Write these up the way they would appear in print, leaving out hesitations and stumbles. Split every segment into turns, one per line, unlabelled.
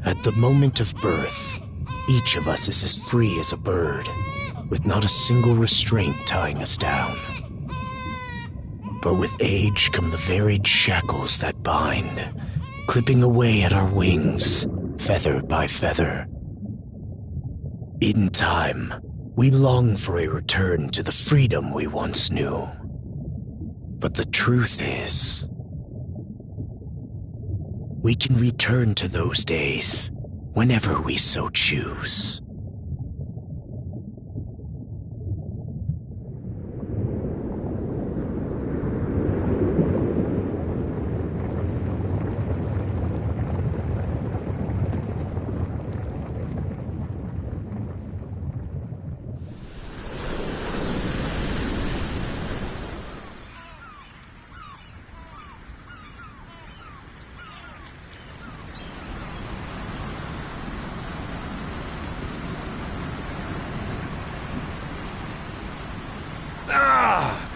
At the moment of birth, each of us is as free as a bird, with not a single restraint tying us down. But with age come the varied shackles that bind, clipping away at our wings, feather by feather. In time, we long for a return to the freedom we once knew. But the truth is, we can return to those days whenever we so choose.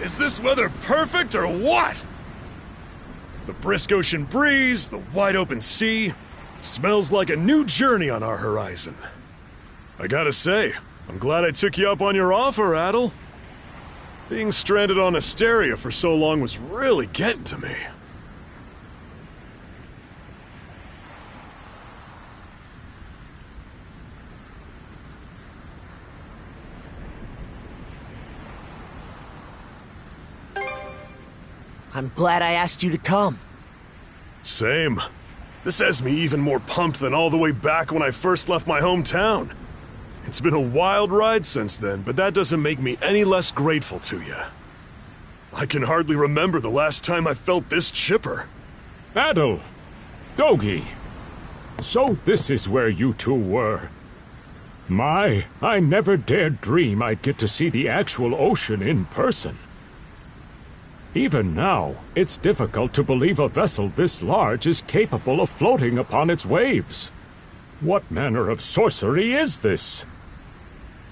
Is this weather perfect or what? The brisk ocean breeze, the wide open sea, smells like a new journey on our horizon. I gotta say, I'm glad I took you up on your offer, Adel. Being stranded on Asteria for so long was really getting to me.
I'm glad I asked you to come.
Same. This has me even more pumped than all the way back when I first left my hometown. It's been a wild ride since then, but that doesn't make me any less grateful to you. I can hardly remember the last time I felt this chipper.
Adel! Dogi! So this is where you two were. My, I never dared dream I'd get to see the actual ocean in person. Even now, it's difficult to believe a vessel this large is capable of floating upon its waves. What manner of sorcery is this?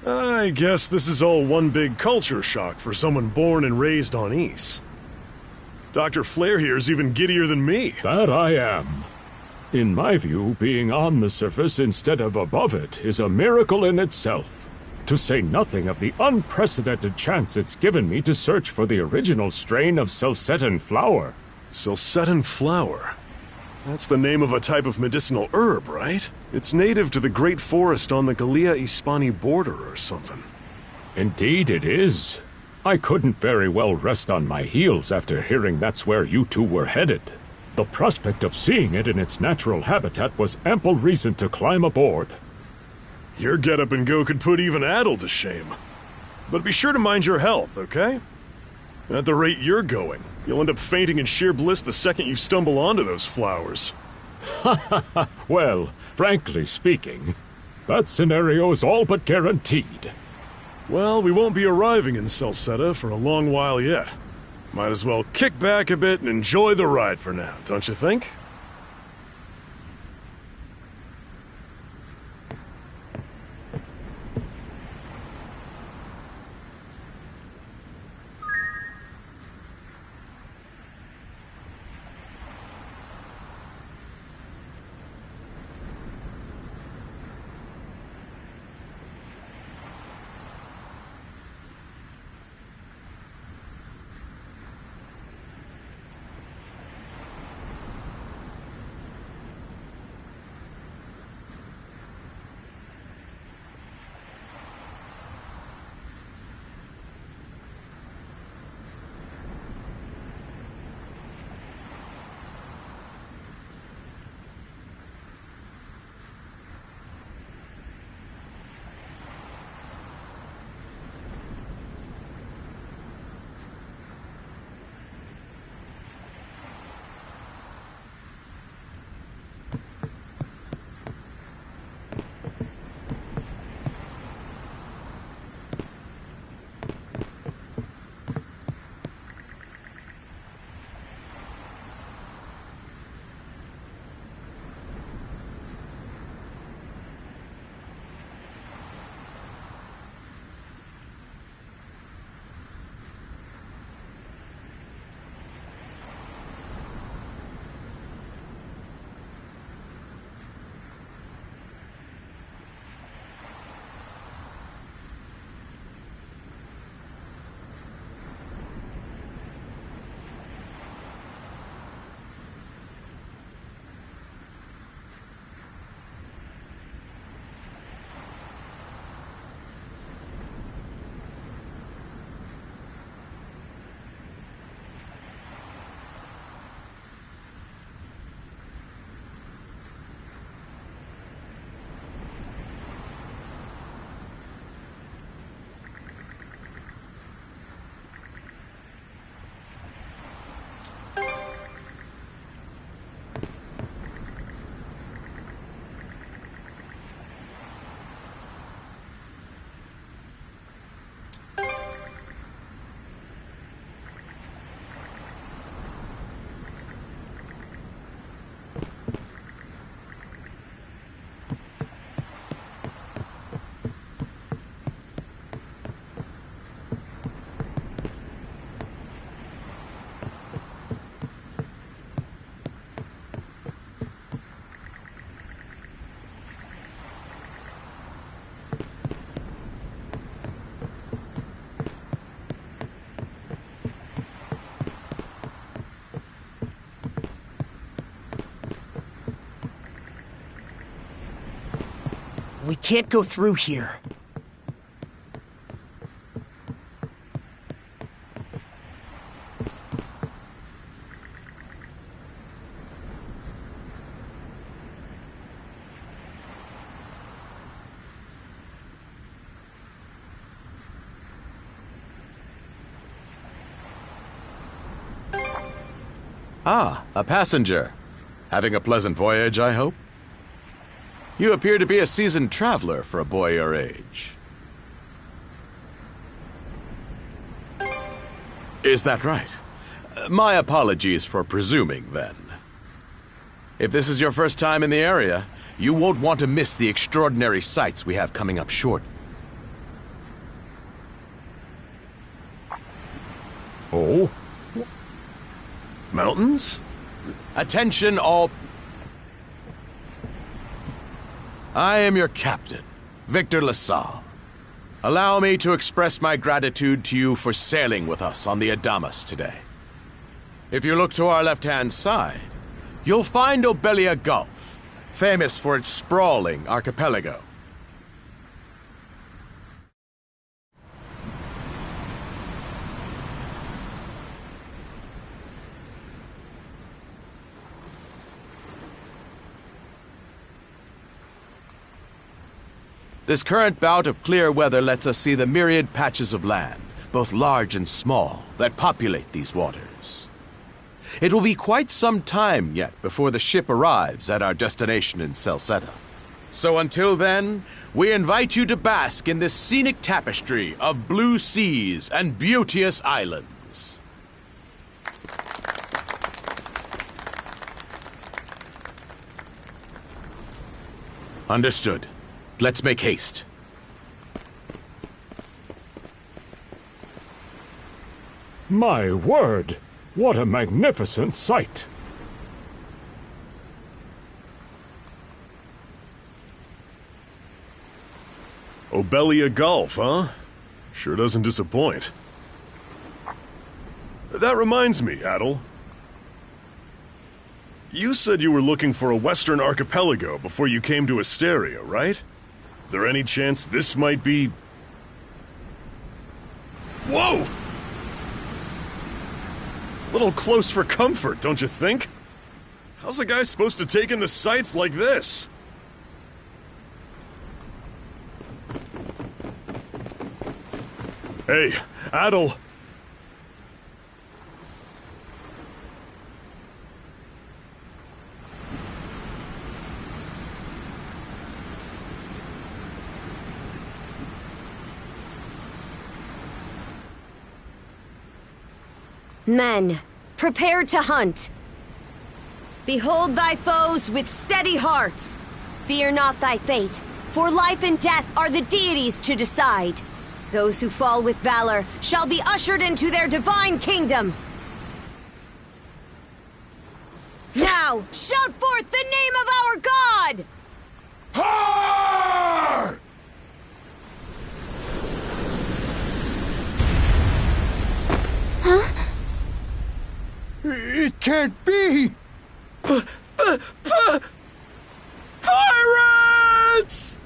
I guess this is all one big culture shock for someone born and raised on Ys. Dr. Flair here is even giddier than me.
That I am. In my view, being on the surface instead of above it is a miracle in itself. To say nothing of the unprecedented chance it's given me to search for the original strain of Celcetan flower.
Celcetan flower? That's the name of a type of medicinal herb, right? It's native to the Great Forest on the Gallia-Hispani border or something.
Indeed it is. I couldn't very well rest on my heels after hearing that's where you two were headed. The prospect of seeing it in its natural habitat was ample reason to climb aboard.
Your get-up and go could put even Adel to shame. But be sure to mind your health, okay? At the rate you're going, you'll end up fainting in sheer bliss the second you stumble onto those flowers.
Well, frankly speaking, that scenario's all but guaranteed.
Well, we won't be arriving in Celceta for a long while yet. Might as well kick back a bit and enjoy the ride for now, don't you think?
can't go through here.
Ah, a passenger. Having a pleasant voyage, I hope? You appear to be a seasoned traveler for a boy your age. Is that right? My apologies for presuming, then. If this is your first time in the area, you won't want to miss the extraordinary sights we have coming up short.
Oh?
Mountains?
Attention all... I am your captain, Victor LaSalle. Allow me to express my gratitude to you for sailing with us on the Adamas today. If you look to our left-hand side, you'll find Obelia Gulf, famous for its sprawling archipelago. This current bout of clear weather lets us see the myriad patches of land, both large and small, that populate these waters. It will be quite some time yet before the ship arrives at our destination in Salsetta. So until then, we invite you to bask in this scenic tapestry of blue seas and beauteous islands. Understood. Let's make haste.
My word! What a magnificent sight!
Obelia Gulf, huh? Sure doesn't disappoint. That reminds me, Adel. You said you were looking for a western archipelago before you came to Asteria, right? There any chance this might be... Whoa! Little close for comfort, don't you think? How's a guy supposed to take in the sights like this? Hey, Adel!
Men, prepare to hunt. Behold thy foes with steady hearts. Fear not thy fate, for life and death are the deities to decide. Those who fall with valor shall be ushered into their divine kingdom. Now, shout forth the name of our God!
Har!
It can't be!
Pirates!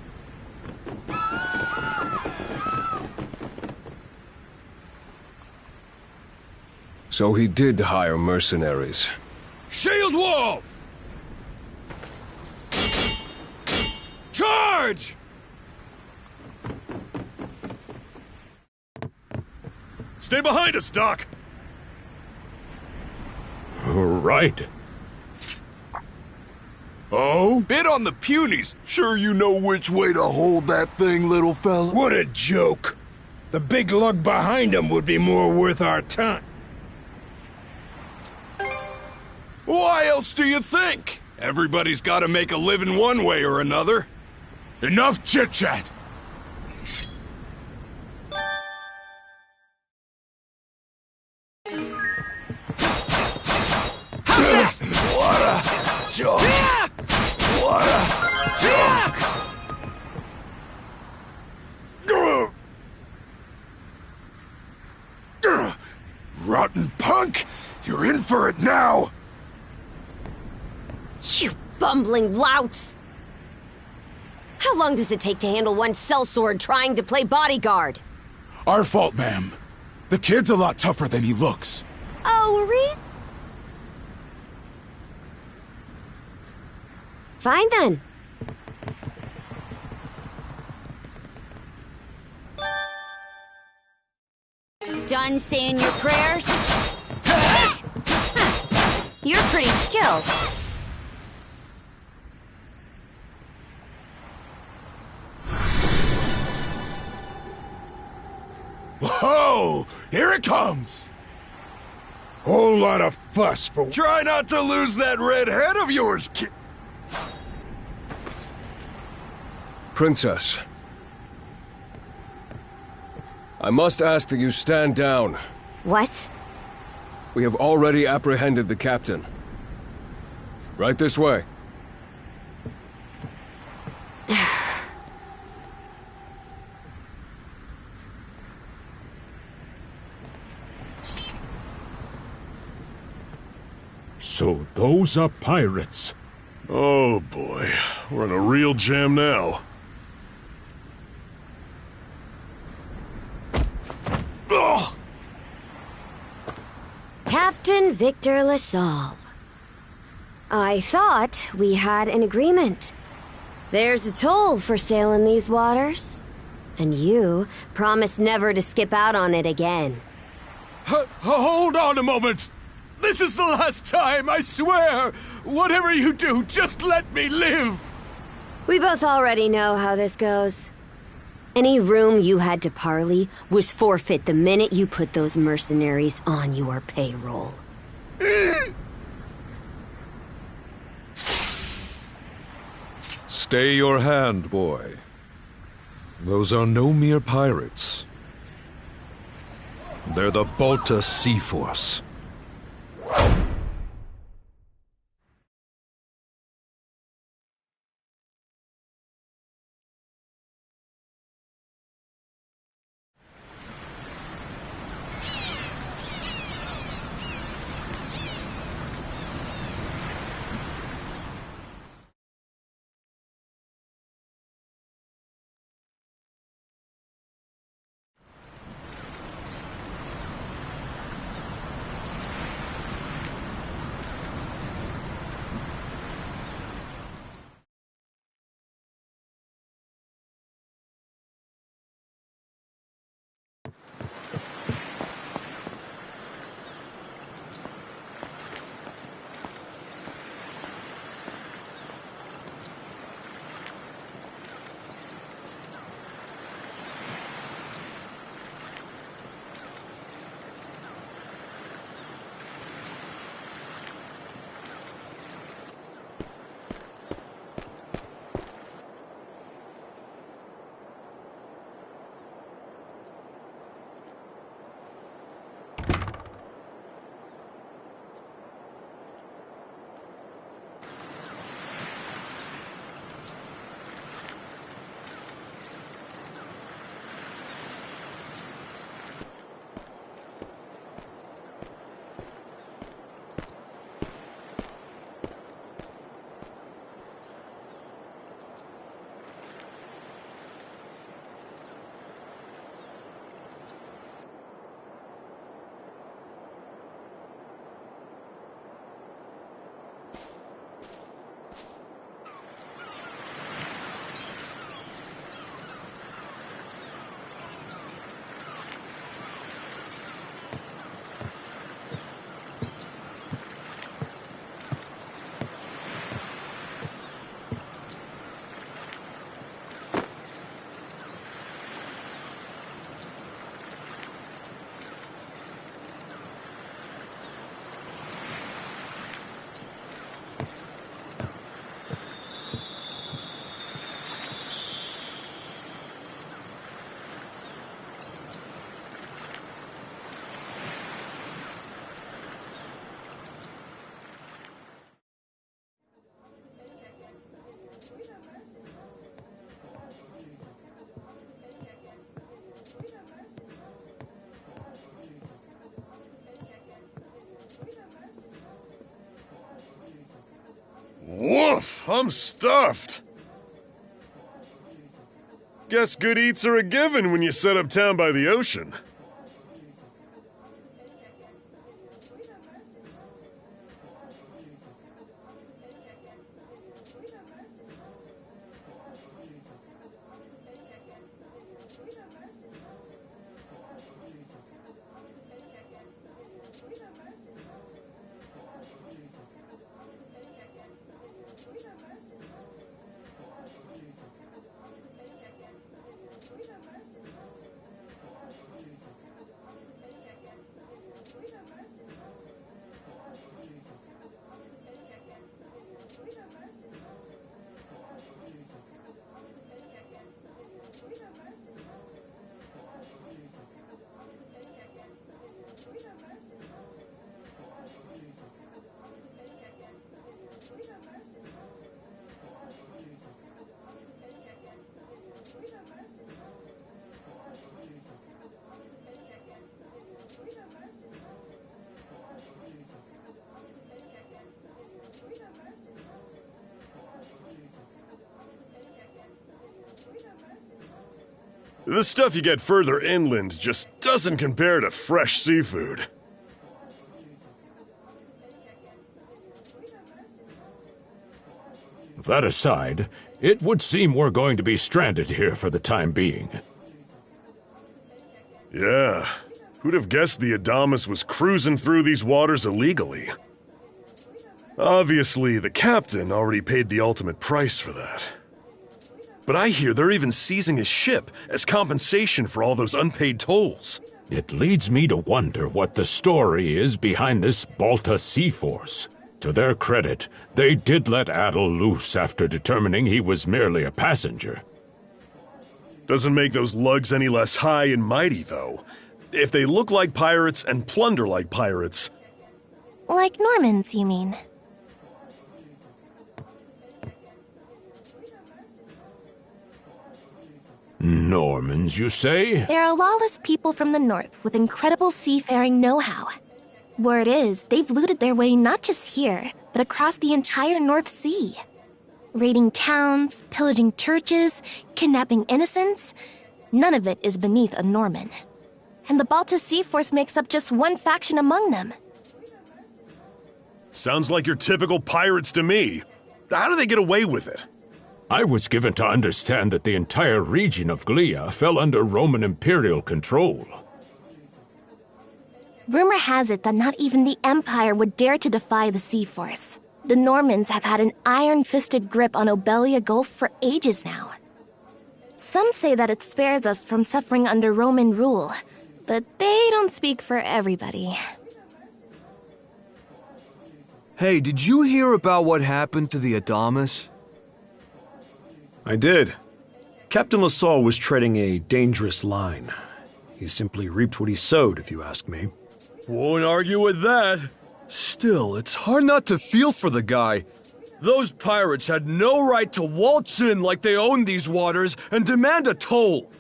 So he did hire mercenaries.
Shield wall! Charge!
Stay behind us, Doc!
Right.
Oh? Bid on the punies. Sure you know which way to hold that thing, little fella?
What a joke. The big lug behind him would be more worth our time.
Why else do you think? Everybody's gotta make a living one way or another. Enough chit-chat! What a joke! What a joke! Rotten punk! You're in for it now!
You bumbling louts! How long does it take to handle one sellsword trying to play bodyguard?
Our fault, ma'am. The kid's a lot tougher than he looks.
Oh, really? Fine then. Done saying your prayers? You're pretty skilled.
Whoa! Here it comes!
Whole lot of fuss for...
Try not to lose that red head of yours, kid!
Princess. I must ask that you stand down.
What?
We have already apprehended the captain. Right this way.
So those are pirates.
Oh boy, we're in a real jam now. Ugh!
Captain Victor LaSalle. I thought we had an agreement. There's a toll for sailing these waters. And you promised never to skip out on it again.
Hold on a moment! This is the last time, I swear! Whatever you do, just let me live!
We both already know how this goes. Any room you had to parley was forfeit the minute you put those mercenaries on your payroll.
Stay your hand, boy. Those are no mere pirates. They're the Balta Sea Force.
Woof! I'm stuffed! Guess good eats are a given when you set up town by the ocean. The stuff you get further inland just doesn't compare to fresh seafood.
That aside, it would seem we're going to be stranded here for the time being.
Yeah, who'd have guessed the Adamas was cruising through these waters illegally? Obviously, the captain already paid the ultimate price for that. But I hear they're even seizing his ship as compensation for all those unpaid tolls.
It leads me to wonder what the story is behind this Balta Sea Force. To their credit, they did let Adel loose after determining he was merely a passenger.
Doesn't make those lugs any less high and mighty, though. If they look like pirates and plunder like pirates...
Like Normans, you mean?
Normans, you say?
They're a lawless people from the north with incredible seafaring know-how. Word is, they've looted their way not just here, but across the entire North Sea. Raiding towns, pillaging churches, kidnapping innocents. None of it is beneath a Norman. And the Balta Sea Force makes up just one faction among them.
Sounds like your typical pirates to me. How do they get away with it?
I was given to understand that the entire region of Glia fell under Roman imperial control.
Rumor has it that not even the Empire would dare to defy the Sea Force. The Normans have had an iron-fisted grip on Obelia Gulf for ages now. Some say that it spares us from suffering under Roman rule, but they don't speak for everybody.
Hey, did you hear about what happened to the Adamas?
I did. Captain LaSalle was treading a dangerous line. He simply reaped what he sowed, if you ask me.
Won't argue with that. Still, it's hard not to feel for the guy. Those pirates had no right to waltz in like they owned these waters and demand a toll.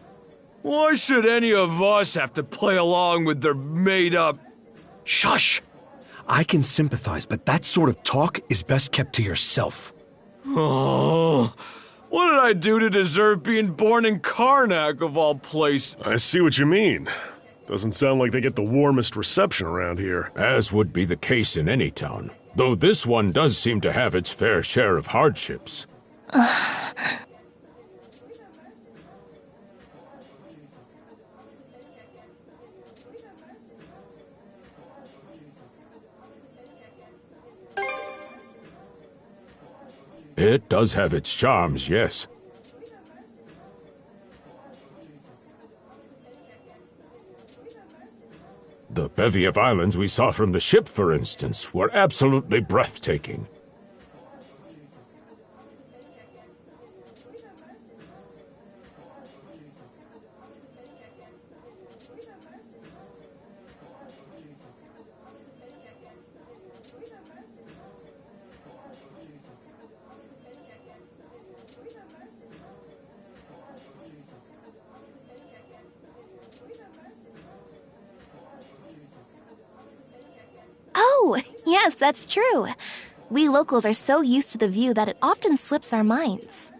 Why should any of us have to play along with their made-up...
Shush! I can sympathize, but that sort of talk is best kept to yourself.
Oh... What did I do to deserve being born in Karnak, of all places?
I see what you mean. Doesn't sound like they get the warmest reception around here.
As would be the case in any town, though this one does seem to have its fair share of hardships. It does have its charms, yes. The bevy of islands we saw from the ship, for instance, were absolutely breathtaking.
Oh, yes, that's true. We locals are so used to the view that it often slips our minds.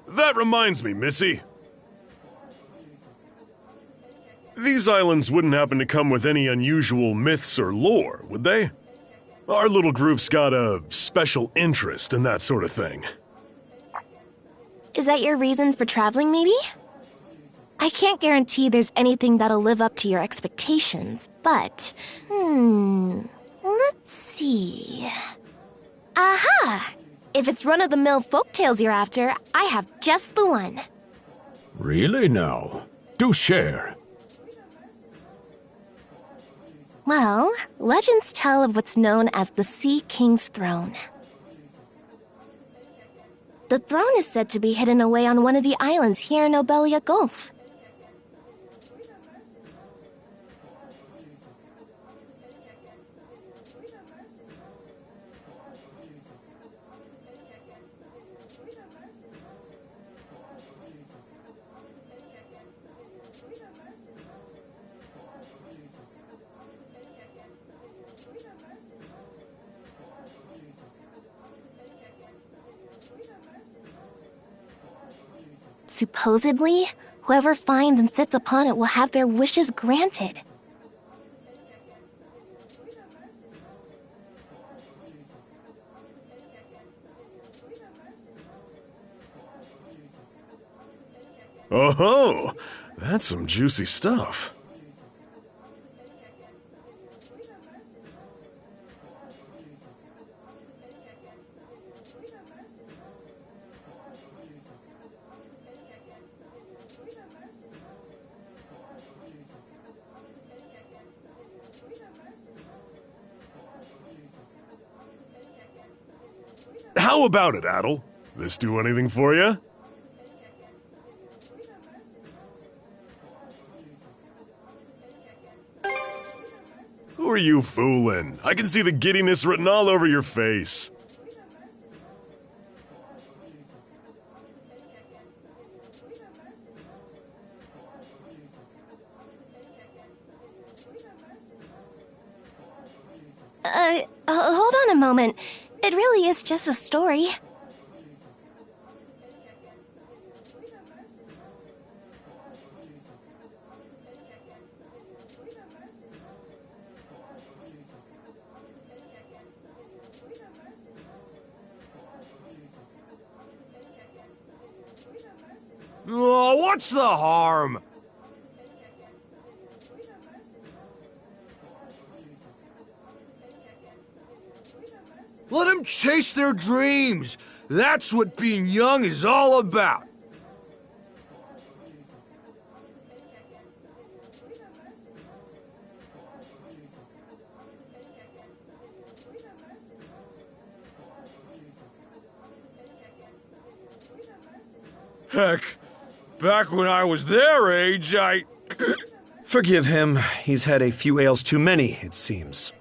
That reminds me, Missy. These islands wouldn't happen to come with any unusual myths or lore, would they? Our little group's got a special interest in that sort of thing.
Is that your reason for traveling, maybe? I can't guarantee there's anything that'll live up to your expectations, but... let's see... Aha! If it's run-of-the-mill folktales you're after, I have just the one.
Really now? Do share.
Well, legends tell of what's known as the Sea King's Throne. The throne is said to be hidden away on one of the islands here in Obelia Gulf. Supposedly, whoever finds and sits upon it will have their wishes granted.
Oh-ho! That's some juicy stuff. How about it, Adel? This do anything for you? Who are you fooling? I can see the giddiness written all over your face.
Hold on a moment. It really is just a story.
Oh, what's the harm? Let them chase their dreams. That's what being young is all about. Heck, back when I was their age, I...
Forgive him. He's had a few ales too many, it seems.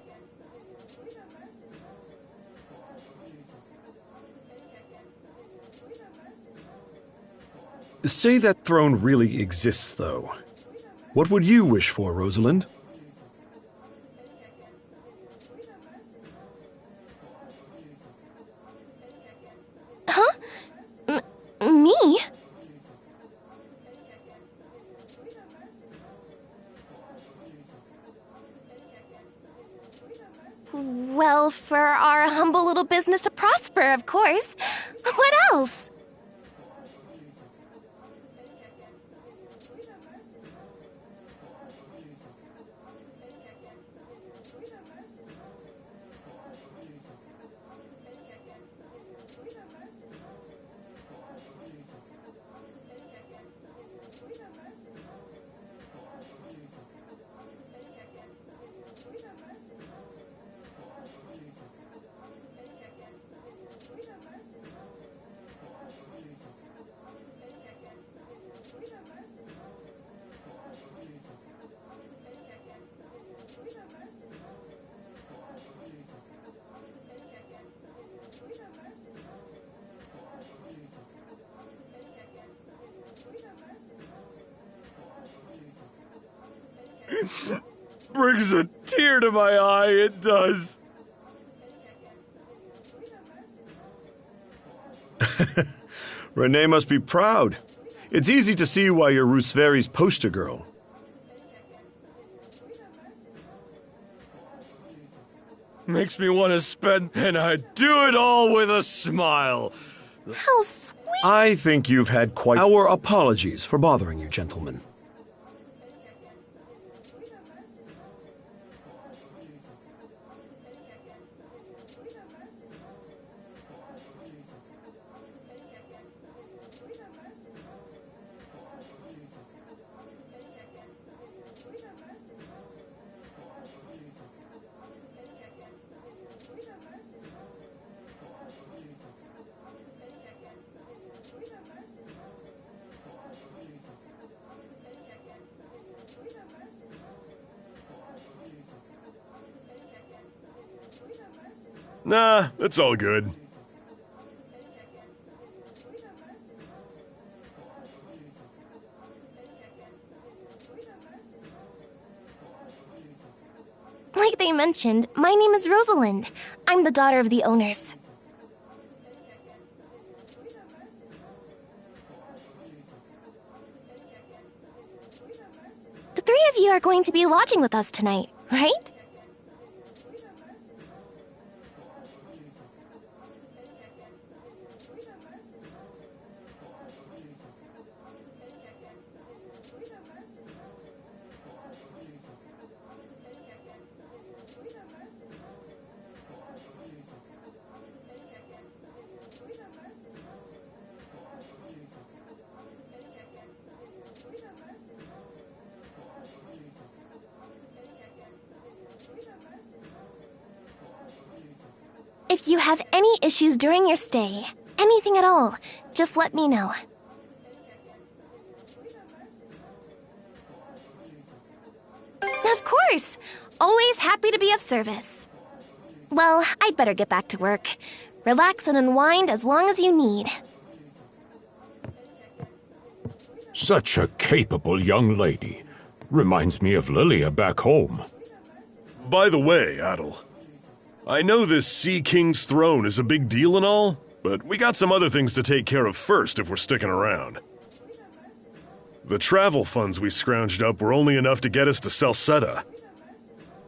Say that throne really exists, though. What would you wish for, Rosalind?
Huh? Me? Well, for our humble little business to prosper, of course. What else?
Brings a tear to my eye, it does.
Renee must be proud. It's easy to see why you're Rooseveri's poster girl.
Makes me want to spend, and I do it all with a smile.
How sweet.
I think you've had quite... Our apologies for bothering you, gentlemen.
Nah, it's all good.
Like they mentioned, my name is Rosalind. I'm the daughter of the owners. The three of you are going to be lodging with us tonight, right? If you have any issues during your stay, anything at all, just let me know. Of course! Always happy to be of service. Well, I'd better get back to work. Relax and unwind as long as you need.
Such a capable young lady. Reminds me of Lilia back home.
By the way, Adel, I know this Sea King's throne is a big deal and all, but we got some other things to take care of first if we're sticking around. The travel funds we scrounged up were only enough to get us to Salsetta.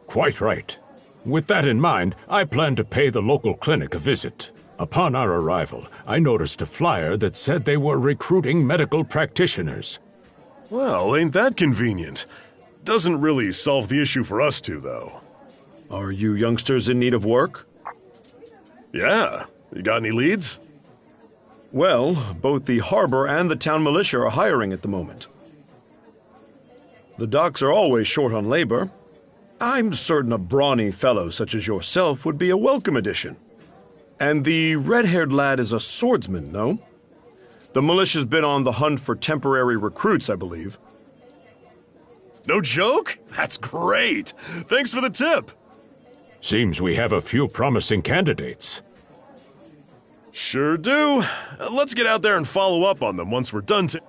Quite right. With that in mind, I plan to pay the local clinic a visit. Upon our arrival, I noticed a flyer that said they were recruiting medical practitioners.
Well, ain't that convenient? Doesn't really solve the issue for us two, though.
Are you youngsters in need of work?
Yeah. You got any leads?
Well, both the harbor and the town militia are hiring at the moment. The docks are always short on labor. I'm certain a brawny fellow such as yourself would be a welcome addition. And the red-haired lad is a swordsman, no? The militia's been on the hunt for temporary recruits, I believe.
No joke? That's great! Thanks for the tip!
Seems we have a few promising candidates.
Sure do. Let's get out there and follow up on them once we're done to...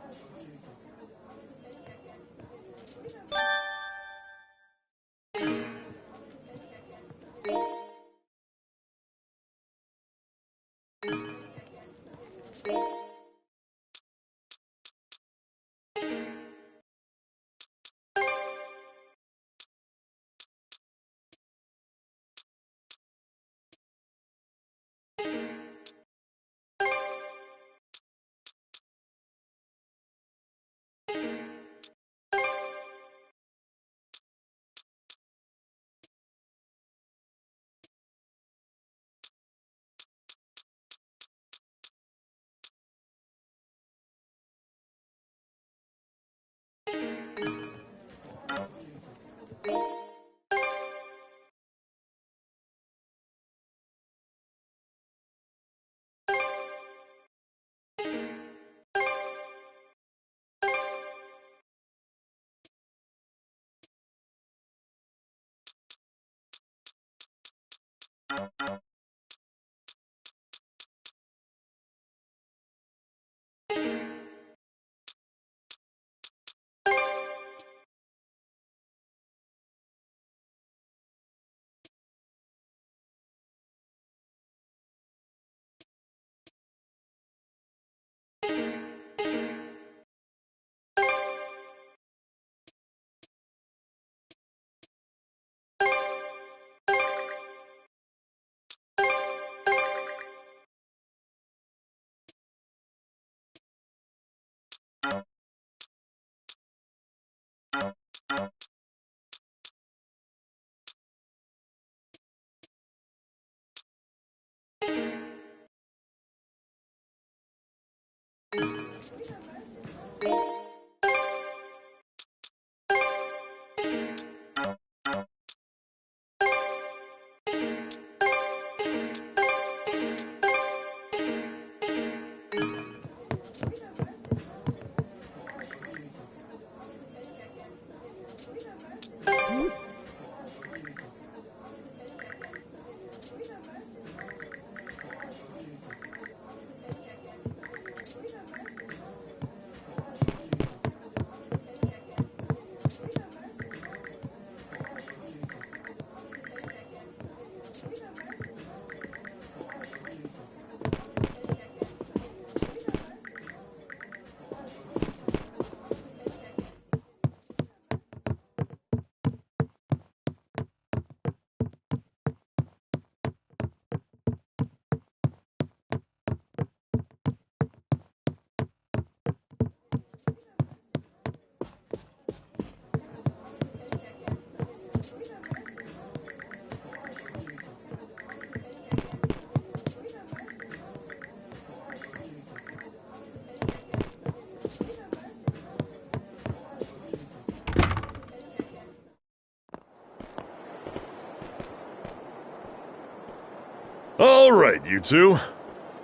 All right, you two.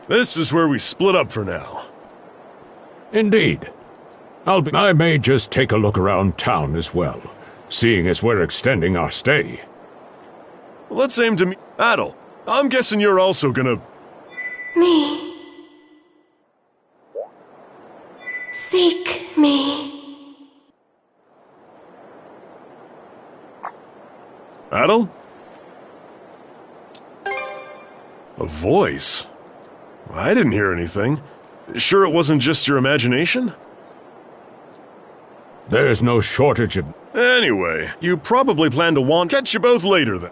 This is where we split up for now.
Indeed. I may just take a look around town as well, seeing as we're extending our stay.
Let's aim to meet Adel. I'm guessing you're also gonna...
Me. Seek me.
Adel? A voice? I didn't hear anything. Sure it wasn't just your imagination?
There's no shortage of...
Anyway, you probably plan to catch you both later then.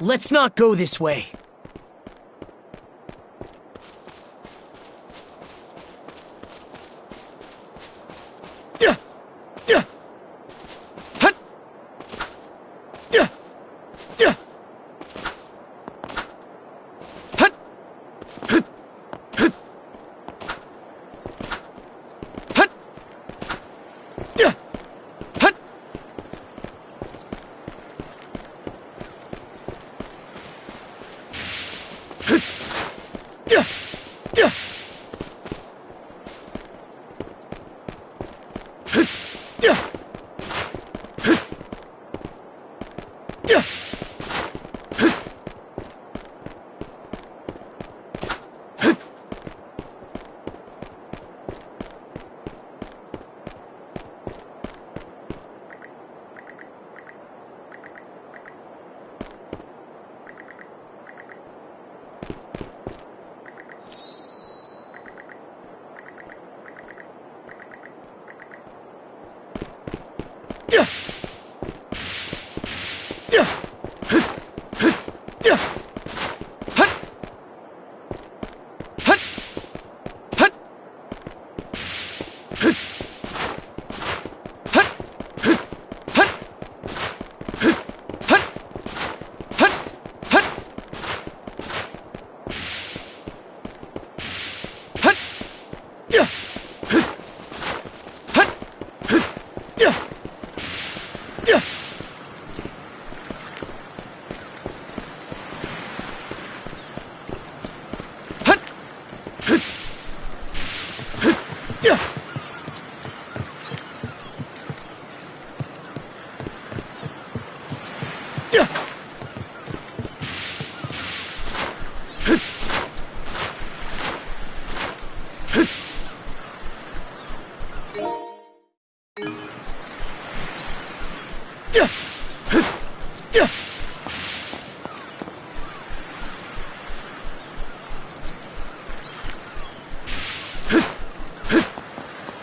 Let's not go this way.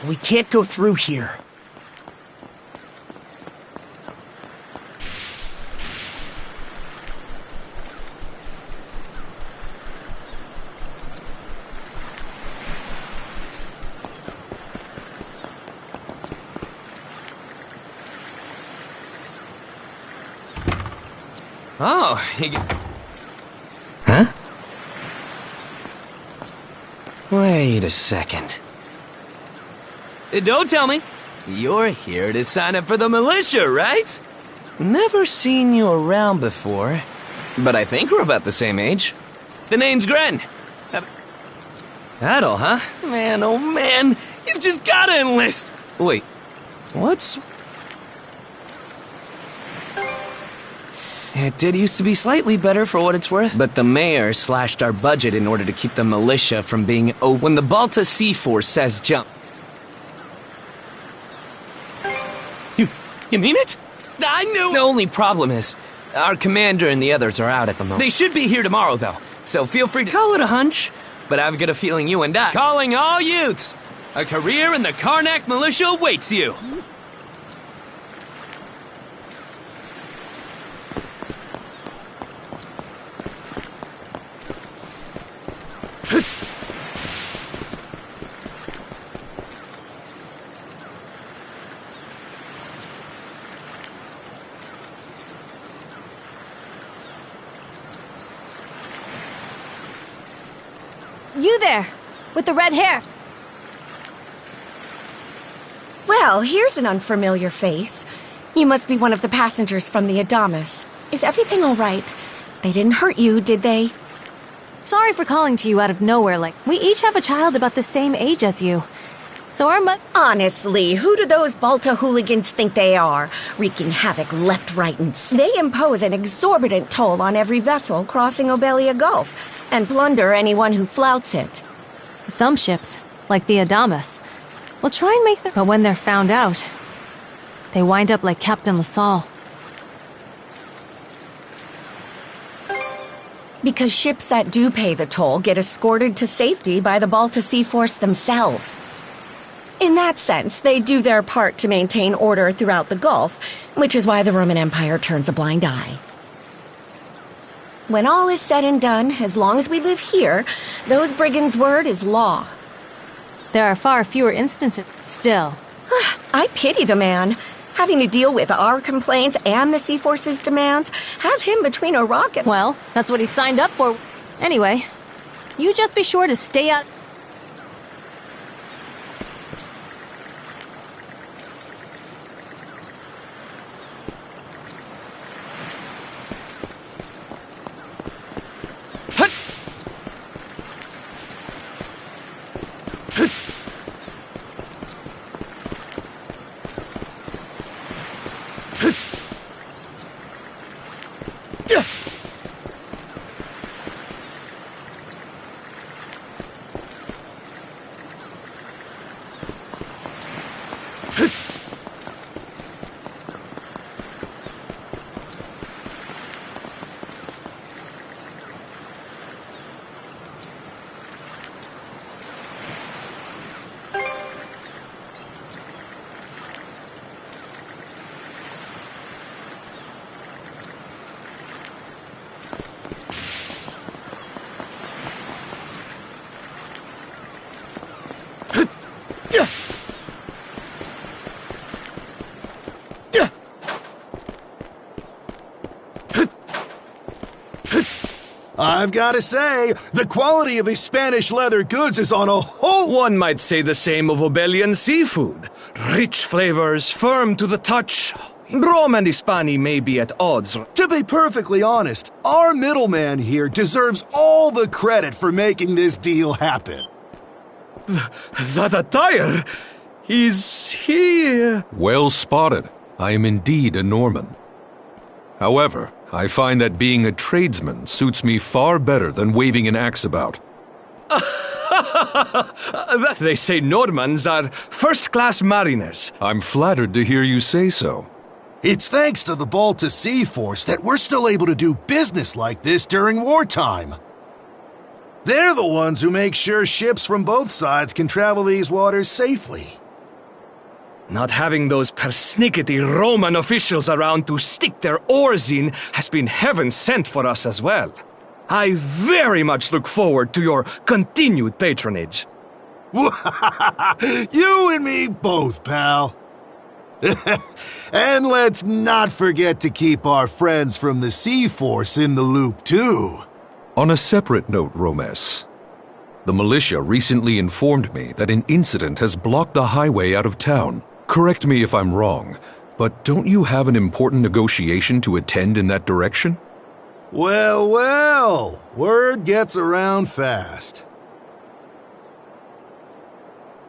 We can't go through here.
Oh,
Huh? Wait a second.
Don't tell me. You're here to sign up for the militia, right?
Never seen you around before, but I think we're about the same age.
The name's Gren.
That all, huh?
Man, oh man, you've just gotta enlist.
Wait, what's... It did used to be slightly better for what it's worth, but the mayor slashed our budget in order to keep the militia from being over. When the Balta Sea Force says jump...
You mean it? I knew...
The only problem is, our commander and the others are out at the moment.
They should be here tomorrow, though, so feel free to...
Call it a hunch, but I've got a feeling you and I...
Calling all youths! A career in the Karnak militia awaits you!
You there, with the red hair.
Well, here's an unfamiliar face. You must be one of the passengers from the Adamas. Is everything all right? They didn't hurt you, did they?
Sorry for calling to you out of nowhere, we each have a child about the same age as you. So our
Honestly, who do those Balta hooligans think they are? Wreaking havoc left, right, and They impose an exorbitant toll on every vessel crossing Obelia Gulf, and plunder anyone who flouts it.
Some ships, like the Adamas, will try and make them... But when they're found out, they wind up like Captain LaSalle.
Because ships that do pay the toll get escorted to safety by the Balta Sea Force themselves. In that sense, they do their part to maintain order throughout the Gulf, which is why the Roman Empire turns a blind eye. When all is said and done, as long as we live here, those brigands' word is law.
There are far fewer instances still.
I pity the man. Having to deal with our complaints and the Sea Force's demands has him between a rock and...
Well, that's what he signed up for. Anyway, you just be sure to stay out...
I've got to say, the quality of these Spanish leather goods is on a whole...
One might say the same of Obelian seafood. Rich flavors, firm to the touch. Rome and Hispani may be at odds.
To be perfectly honest, our middleman here deserves all the credit for making this deal happen.
That attire? Is he...
Well spotted. I am indeed a Norman. However, I find that being a tradesman suits me far better than waving an axe about.
They say Normans are first-class mariners.
I'm flattered to hear you say so.
It's thanks to the Balta Sea Force that we're still able to do business like this during wartime. They're the ones who make sure ships from both sides can travel these waters safely.
Not having those persnickety Roman officials around to stick their oars in has been heaven sent for us as well. I very much look forward to your continued patronage.
You and me both, pal. And let's not forget to keep our friends from the Sea Force in the loop, too.
On a separate note, Romes, the militia recently informed me that an incident has blocked the highway out of town. Correct me if I'm wrong, but don't you have an important negotiation to attend in that direction?
Well, well, word gets around fast.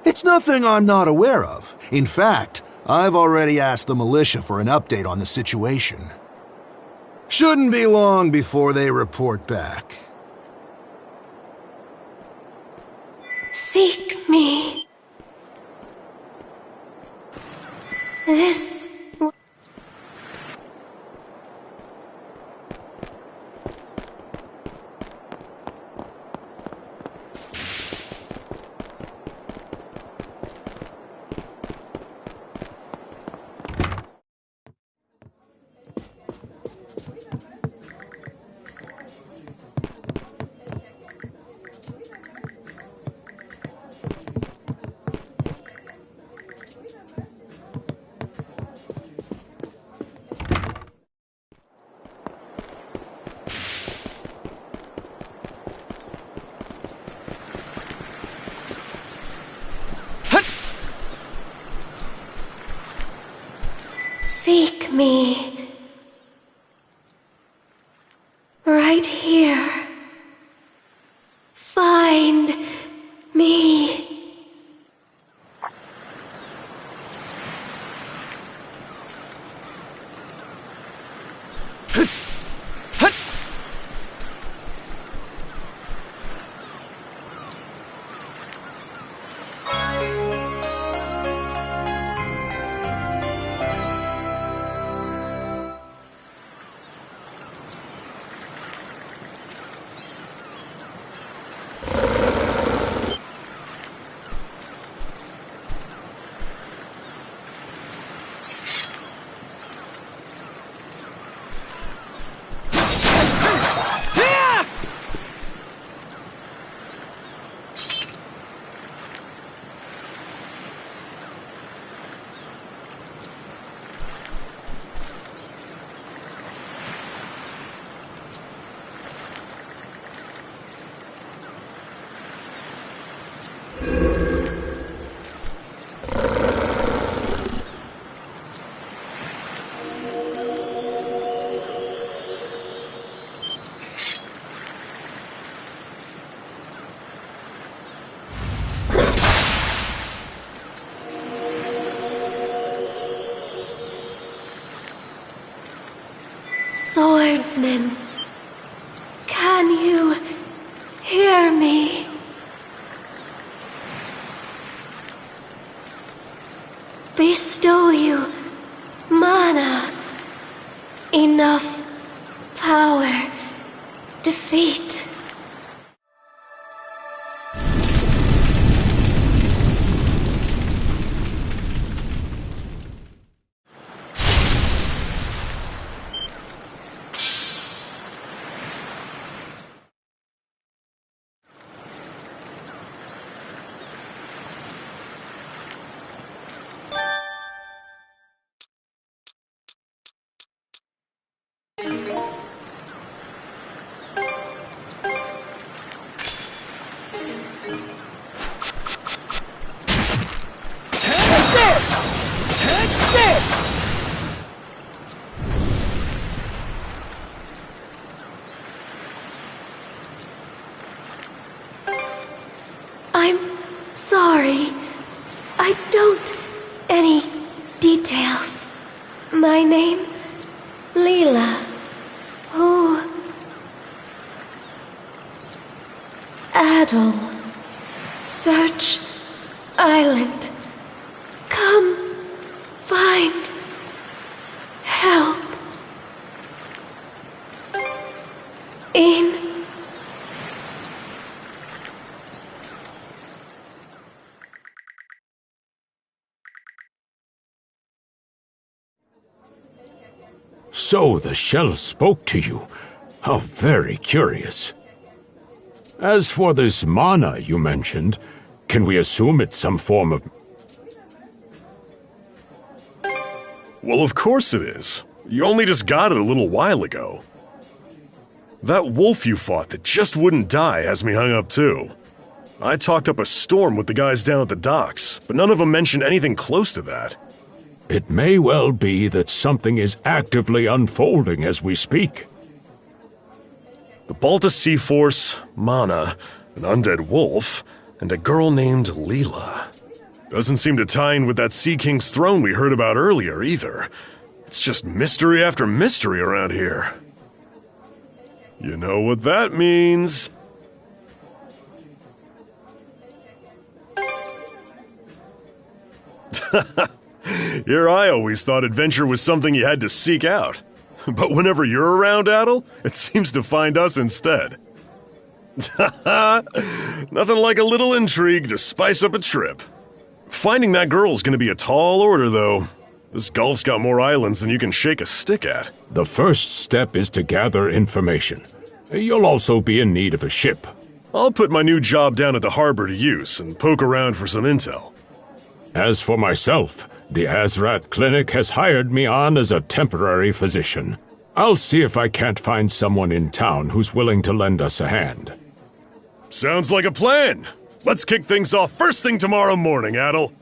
It's nothing I'm not aware of. In fact, I've already asked the militia for an update on the situation. Shouldn't be long before they report back.
Seek me. This... Seek me. Right here. Find me. Swordsman, can you hear me? Bestow you mana, enough power, defeat. I'm sorry. I don't any details. My name, Leela. Who? Adel. Search Island. Come find help. In
So the shell spoke to you. How very curious. As for this mana you mentioned, can we assume it's some form of...
Well, of course it is. You only just got it a little while ago. That wolf you fought that just wouldn't die has me hung up too. I talked up a storm with the guys down at the docks, but none of them mentioned anything close to that.
It may well be that something is actively unfolding as we speak.
The Balta Sea Force, Mana, an undead wolf, and a girl named Leela. Doesn't seem to tie in with that Sea King's throne we heard about earlier, either. It's just mystery after mystery around here. You know what that means. Here I always thought adventure was something you had to seek out. But whenever you're around, Adel, it seems to find us instead. Nothing like a little intrigue to spice up a trip. Finding that girl's gonna be a tall order, though. This Gulf's got more islands than you can shake a stick at.
The first step is to gather information. You'll also be in need of a ship.
I'll put my new job down at the harbor to use and poke around for some intel.
As for myself, the Azrat Clinic has hired me on as a temporary physician. I'll see if I can't find someone in town who's willing to lend us a hand.
Sounds like a plan. Let's kick things off first thing tomorrow morning, Adel.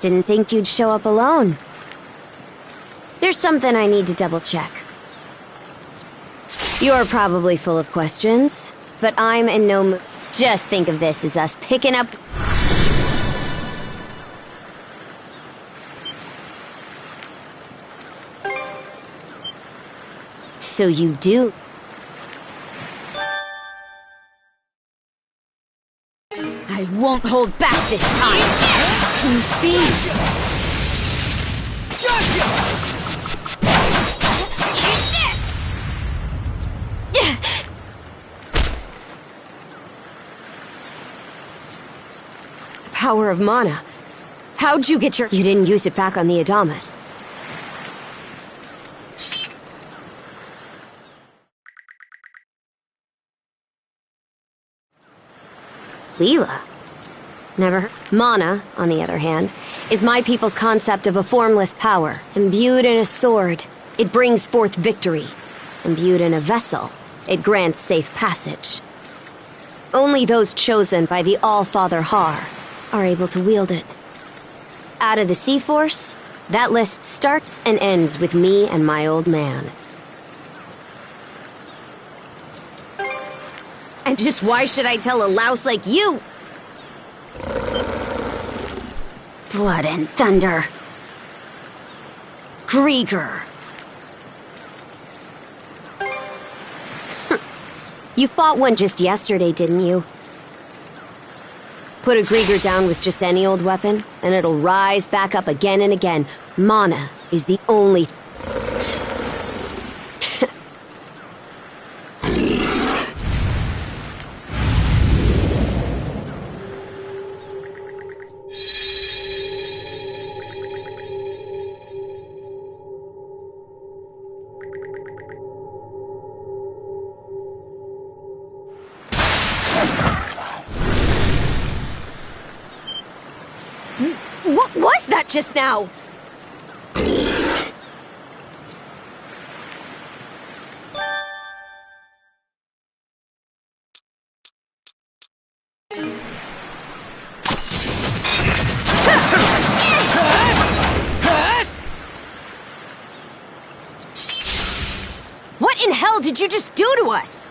Didn't think you'd show up alone. There's something I need to double-check. You're probably full of questions, but I'm in no mood. Just think of this as us picking up... So you do... I won't hold back this time! Full speed! The power of mana. How'd you get your... You didn't use it back on the Adamas. Leela? Never. Mana, on the other hand, is my people's concept of a formless power. Imbued in a sword, it brings forth victory. Imbued in a vessel, it grants safe passage. Only those chosen by the All-Father Har are able to wield it. Out of the Sea Force, that list starts and ends with me and my old man. And just why should I tell a louse like you? Blood and thunder. Grieger. You fought one just yesterday, didn't you? Put a Grieger down with just any old weapon, and it'll rise back up again and again. Mana is the only... What was that just now? What in hell did you just do to us?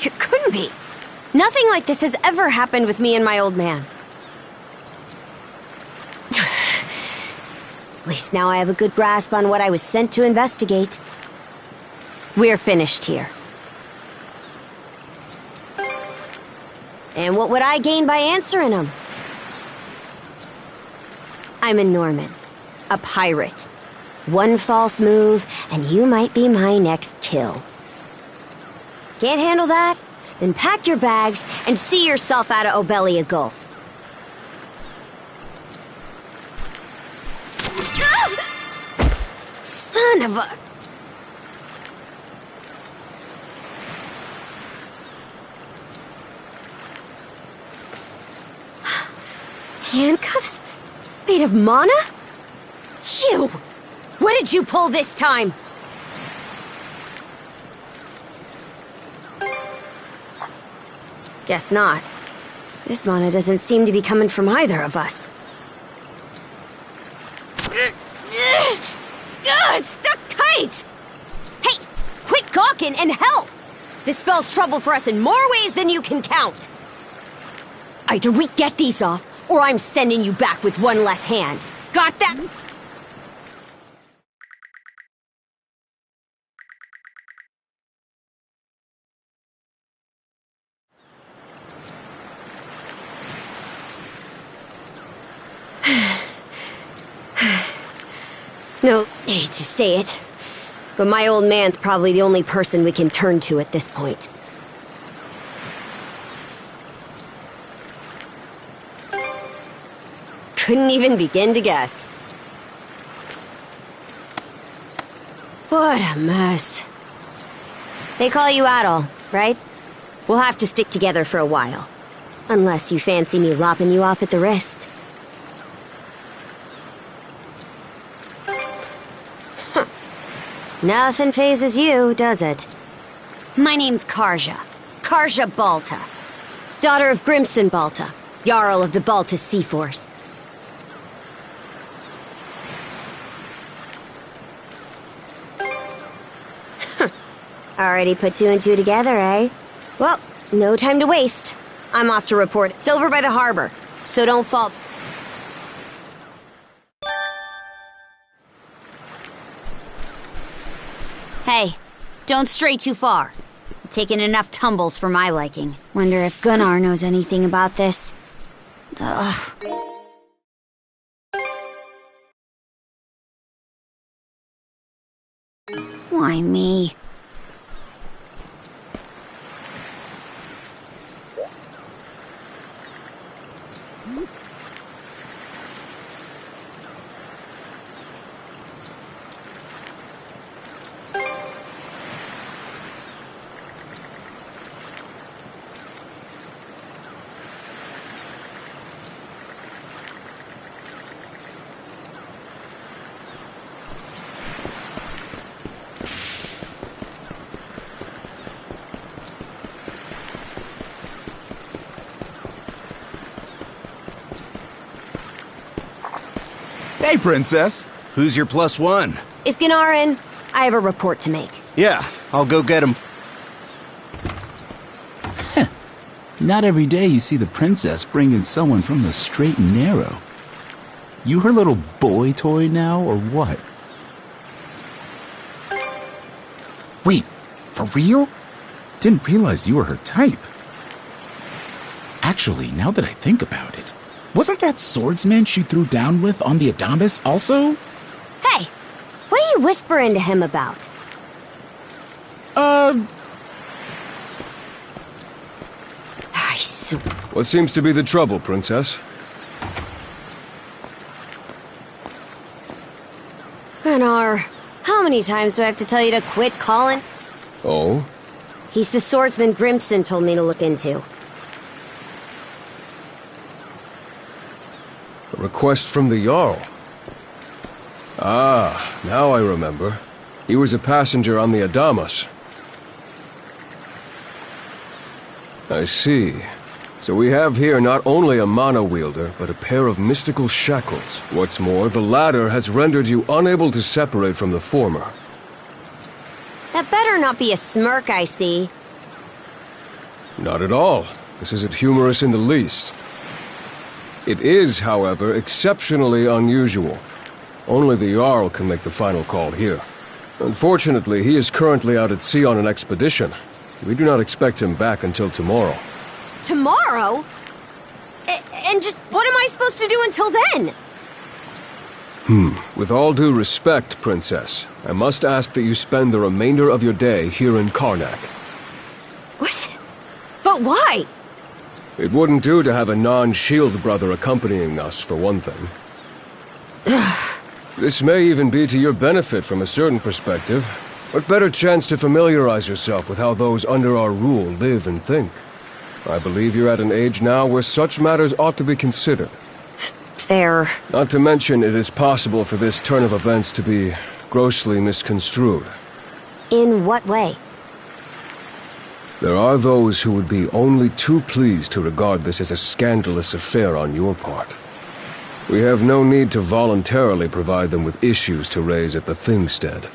It couldn't be. Nothing like this has ever happened with me and my old man. At least now I have a good grasp on what I was sent to investigate. We're finished here. And what would I gain by answering them? I'm a Norman, a pirate. One false move, and you might be my next kill. Can't handle that? Then pack your bags and see yourself out of Obelia Gulf. Son of a... Handcuffs? Made of mana? You! What did you pull this time? Guess not. This mana doesn't seem to be coming from either of us. It's stuck tight! Hey, quit gawking and help! This spells trouble for us in more ways than you can count. Either we get these off, or I'm sending you back with one less hand. Got that? No, hate to say it, but my old man's probably the only person we can turn to at this point. Couldn't even begin to guess. What a mess. They call you Adol, right? We'll have to stick together for a while. Unless you fancy me lopping you off at the wrist. Nothing phases you, does it? My name's Karja. Karja Balta. Daughter of Grimson Balta, Jarl of the Balta Sea Force. Already put two and two together, eh? Well, no time to waste. I'm off to report Silver by the harbor, so don't fall... Hey, don't stray too far. You've taken enough tumbles for my liking. Wonder if Gunnar knows anything about this. Ugh. Why me?
Hey, Princess. Who's your plus one?
Is Gunnar in? I have a report to make.
Yeah, I'll go get him.
Not every day you see the princess bring in someone from the straight and narrow. You her little boy toy now, or what? Wait, for real? Didn't realize you were her type. Actually, now that I think about it, wasn't that swordsman she threw down with on the Adamas also?
Hey, what are you whispering to him about?
What seems to be the trouble, Princess?
Gunnar, how many times do I have to tell you to quit calling?
Oh?
He's the swordsman Grimson told me to look into.
A request from the Jarl. Ah, now I remember. He was a passenger on the Adamas. I see. So we have here not only a mana wielder, but a pair of mystical shackles. What's more, the latter has rendered you unable to separate from the former.
That better not be a smirk I see.
Not at all. This isn't humorous in the least. It is, however, exceptionally unusual. Only the Jarl can make the final call here. Unfortunately, he is currently out at sea on an expedition. We do not expect him back until tomorrow.
Tomorrow? And just what am I supposed to do until then?
With all due respect, Princess, I must ask that you spend the remainder of your day here in Karnak.
What? But why?
It wouldn't do to have a non-shield brother accompanying us, for one thing. This may even be to your benefit from a certain perspective. What better chance to familiarize yourself with how those under our rule live and think? I believe you're at an age now where such matters ought to be considered.
Fair.
Not to mention, it is possible for this turn of events to be grossly misconstrued.
In what way?
There are those who would be only too pleased to regard this as a scandalous affair on your part. We have no need to voluntarily provide them with issues to raise at the Thingstead.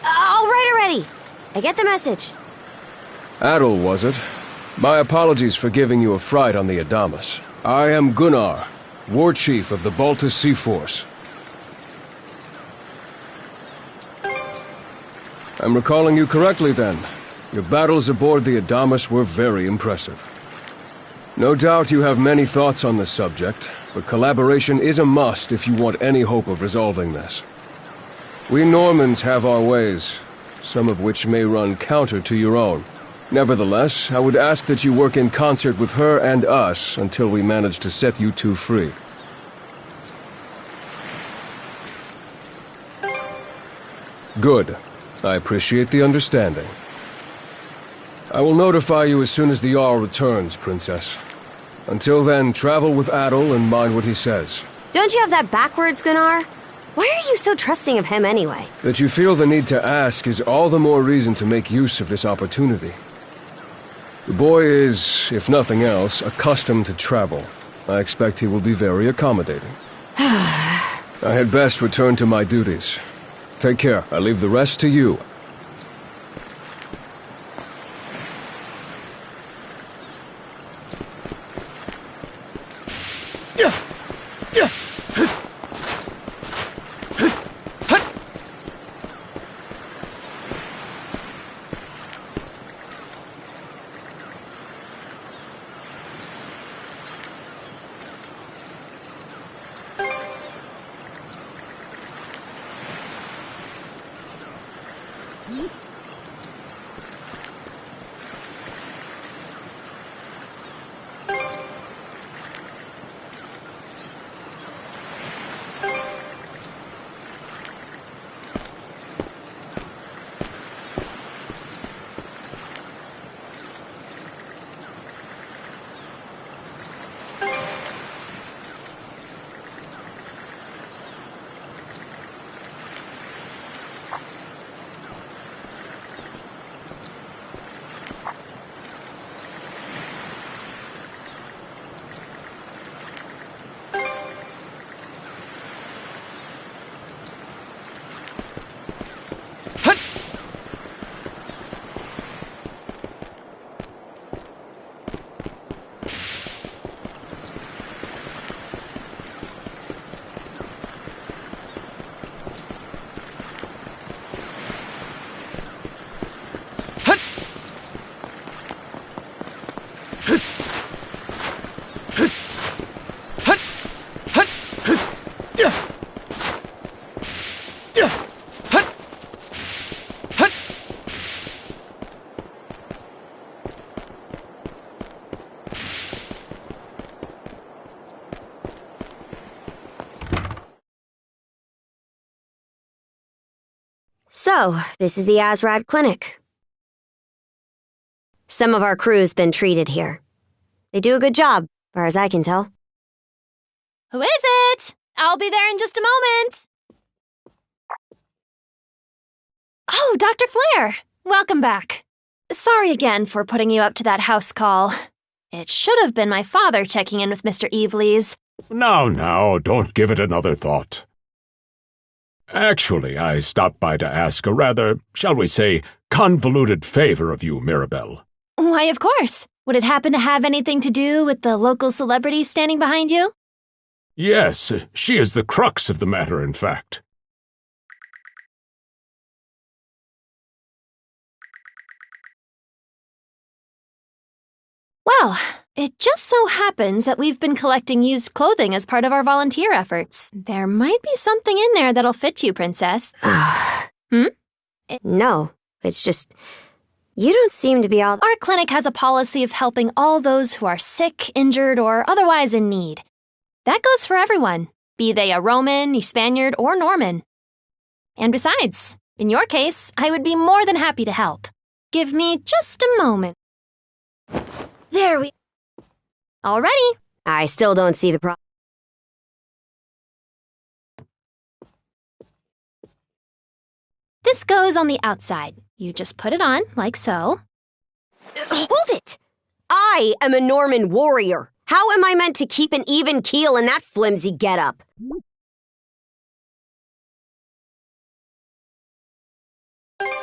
All right already. I get the message.
Adel, was it? My apologies for giving you a fright on the Adamas. I am Gunnar, War Chief of the Balta Sea Force. I'm recalling you correctly, then. Your battles aboard the Adamas were very impressive. No doubt you have many thoughts on this subject, but collaboration is a must if you want any hope of resolving this. We Normans have our ways, some of which may run counter to your own. Nevertheless, I would ask that you work in concert with her and us until we manage to set you two free. Good. I appreciate the understanding. I will notify you as soon as the Jarl returns, Princess. Until then, travel with Adel and mind what he says.
Don't you have that backwards, Gunnar? Why are you so trusting of him anyway?
That you feel the need to ask is all the more reason to make use of this opportunity. The boy is, if nothing else, accustomed to travel. I expect he will be very accommodating. I had best return to my duties. Take care. I leave the rest to you.
So, this is the Azrad Clinic. Some of our crew's been treated here. They do a good job, far as I can tell.
Who is it? I'll be there in just a moment. Oh, Dr. Flair. Welcome back. Sorry again for putting you up to that house call. It should have been my father checking in with Mr. Evelees.
Now, don't give it another thought. Actually, I stopped by to ask a rather, shall we say, convoluted favor of you, Mirabelle.
Why, of course. Would it happen to have anything to do with the local celebrity standing behind you?
Yes, she is the crux of the matter, in fact.
Well, it just so happens that we've been collecting used clothing as part of our volunteer efforts. There might be something in there that'll fit you, Princess.
No, it's just... You don't seem to be all...
Our clinic has a policy of helping all those who are sick, injured, or otherwise in need. That goes for everyone, be they a Roman, a Spaniard, or Norman. And besides, in your case, I would be more than happy to help. Give me just a moment. There we... Already.
I still don't see the problem.
This goes on the outside. You just put it on, like so.
Hold it! I am a Norman warrior. How am I meant to keep an even keel in that flimsy getup?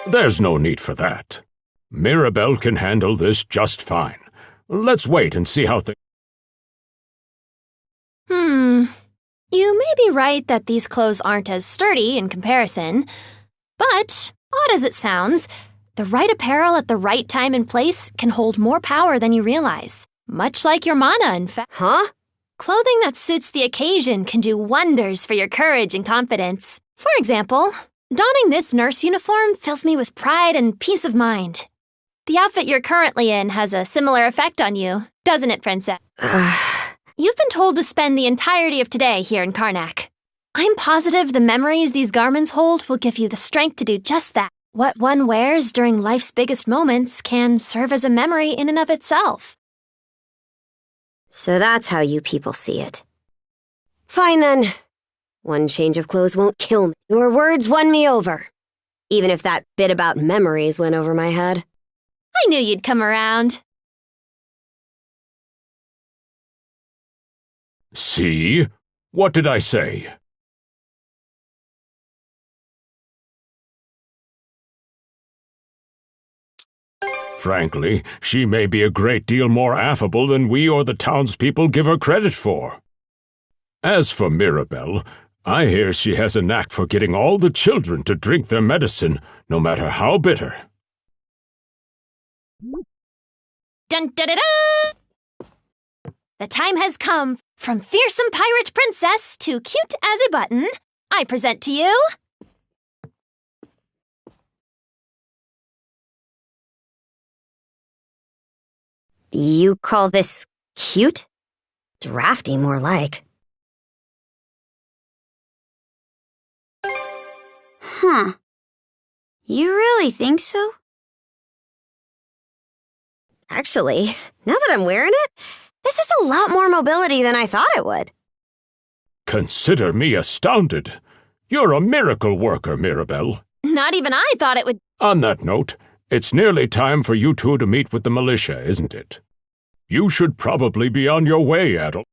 There's no need for that. Mirabelle can handle this just fine. Let's wait and see how things...
You may be right that these clothes aren't as sturdy in comparison, but, odd as it sounds, the right apparel at the right time and place can hold more power than you realize. Much like your mana, in fact.
Huh?
Clothing that suits the occasion can do wonders for your courage and confidence. For example, donning this nurse uniform fills me with pride and peace of mind. The outfit you're currently in has a similar effect on you, doesn't it, Princess? You've been told to spend the entirety of today here in Karnak. I'm positive the memories these garments hold will give you the strength to do just that. What one wears during life's biggest moments can serve as a memory in and of itself.
So that's how you people see it. Fine then. One change of clothes won't kill me. Your words won me over. Even if that bit about memories went over my head.
I knew you'd come around.
See? What did I say? Frankly, she may be a great deal more affable than we or the townspeople give her credit for. As for Mirabelle, I hear she has a knack for getting all the children to drink their medicine, no matter how bitter.
Dun da da da! The time has come. From fearsome pirate princess to cute as a button, I present to you...
You call this cute? Drafty, more like. Huh. You really think so? Actually, now that I'm wearing it, this is a lot more mobility than I thought it would.
Consider me astounded. You're a miracle worker, Mirabelle.
Not even I thought it would...
On that note, it's nearly time for you two to meet with the militia, isn't it? You should probably be on your way, Adel.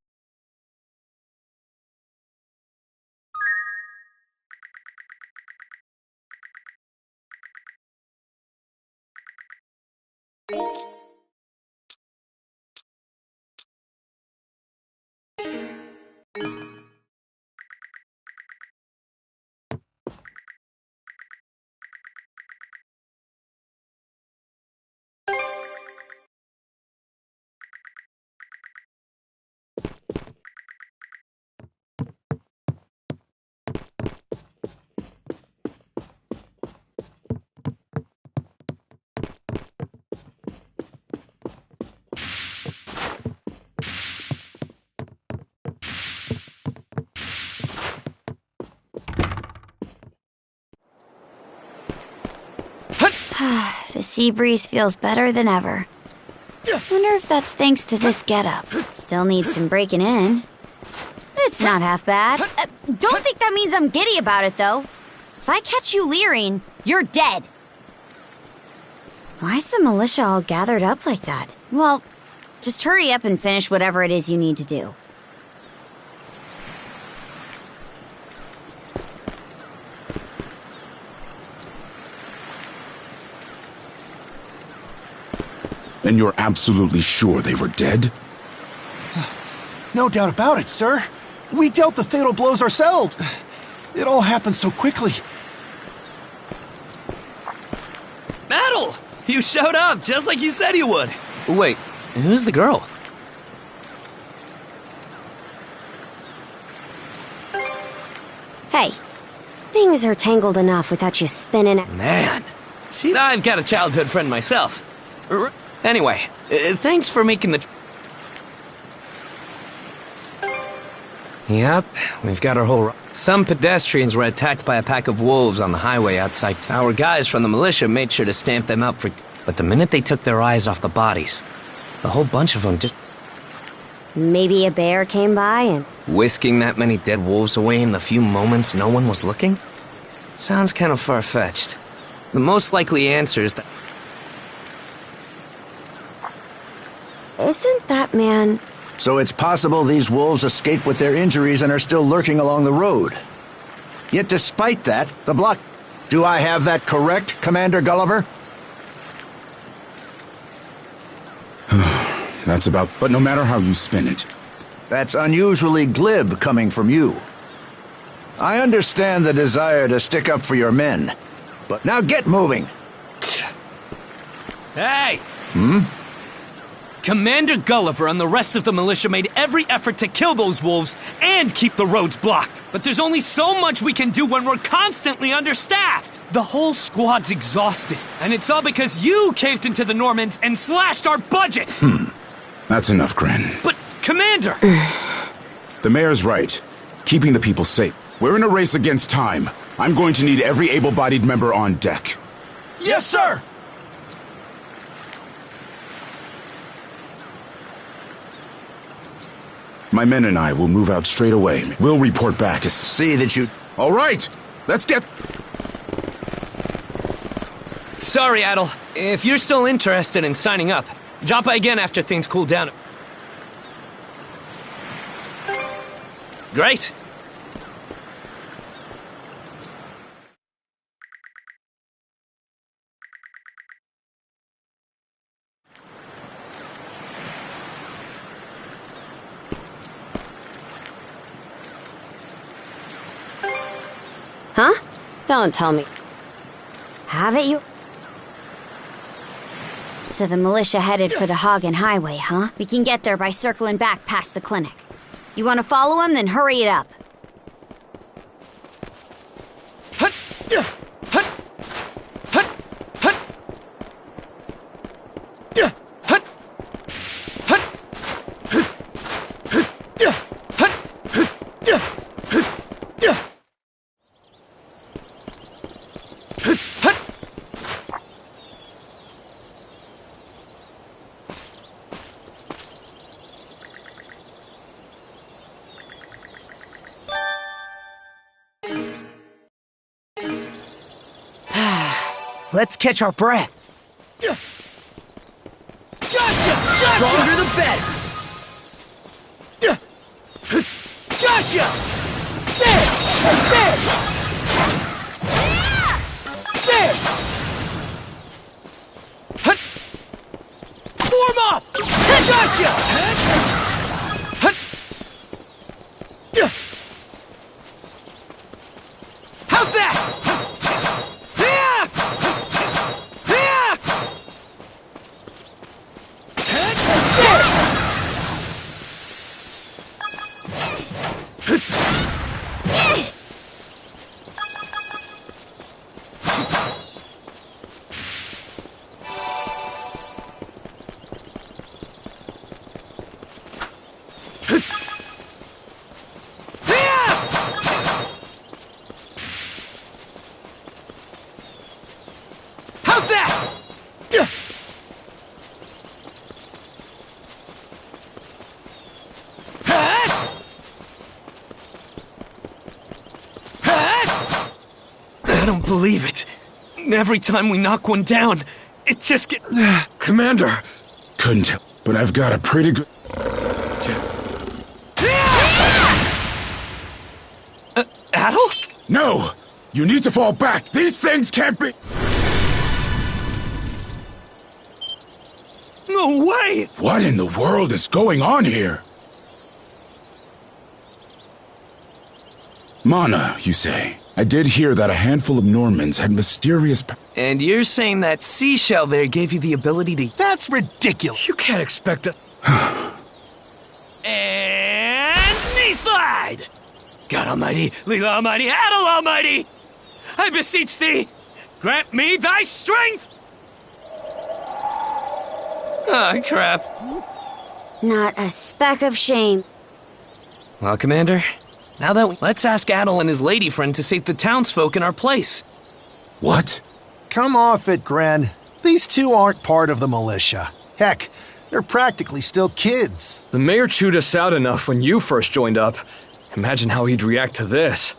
The sea breeze feels better than ever. Wonder if that's thanks to this getup. Still needs some breaking in. It's not half bad. Don't think that means I'm giddy about it, though. If I catch you leering, you're dead. Why's the militia all gathered up like that? Well, just hurry up and finish whatever it is you need to do.
And you're absolutely sure they were dead?
No doubt about it, sir. We dealt the fatal blows ourselves. It all happened so quickly.
Metal! You showed up just like you said you would.
Wait, who's the girl?
Hey, things are tangled enough without you spinning it.
Man, I've got a childhood friend myself. Anyway, thanks for making the... Yep, we've got our whole... Some pedestrians were attacked by a pack of wolves on the highway outside. Our guys from the militia made sure to stamp them up for... But the minute they took their eyes off the bodies, the whole bunch of them just...
Maybe a bear came by and...
Whisking that many dead wolves away in the few moments no one was looking? Sounds kind of far-fetched. The most likely answer is that...
Isn't that man...
So it's possible these wolves escaped with their injuries and are still lurking along the road. Yet despite that, the block... Do I have that correct, Commander Gulliver?
That's about... But no matter how you spin it...
That's unusually glib coming from you. I understand the desire to stick up for your men, but now get moving.
Hey! Commander Gulliver and the rest of the militia made every effort to kill those wolves and keep the roads blocked. But there's only so much we can do when we're constantly understaffed. The whole squad's exhausted, and it's all because you caved into the Normans and slashed our budget.
That's enough, Gren.
But, Commander!
The mayor's right. Keeping the people safe. We're in a race against time. I'm going to need every able-bodied member on deck.
Yes, sir!
My men and I will move out straight away. We'll report back as...
See that you...
All right! Let's get...
Sorry, Adel. If you're still interested in signing up, drop by again after things cool down. Great.
Huh? Don't tell me. Have it you? So the militia headed for the Hagen Highway, huh? We can get there by circling back past the clinic. You want to follow him? Then hurry it up.
Let's catch our breath.
Gotcha!
Stronger the better.
Gotcha! There! There! There! Form up! Gotcha! How's that?
I don't believe it. Every time we knock one down, it just gets...
Commander!
Couldn't tell, but I've got a pretty good...
Adel?
No! You need to fall back! These things can't be...
No way!
What in the world is going on here? Mana, you say? I did hear that a handful of Normans had mysterious...
And you're saying that seashell there gave you the ability to...
That's ridiculous.
You can't expect it.
And knee slide! God Almighty, Leela Almighty, Adel Almighty! I beseech thee, grant me thy strength! Ah, crap.
Not a speck of shame.
Well, Commander, now that let's ask Adel and his lady friend to save the townsfolk in our place.
What?
Come off it, Gren. These two aren't part of the militia. Heck, they're practically still kids.
The mayor chewed us out enough when you first joined up. Imagine how he'd react to this.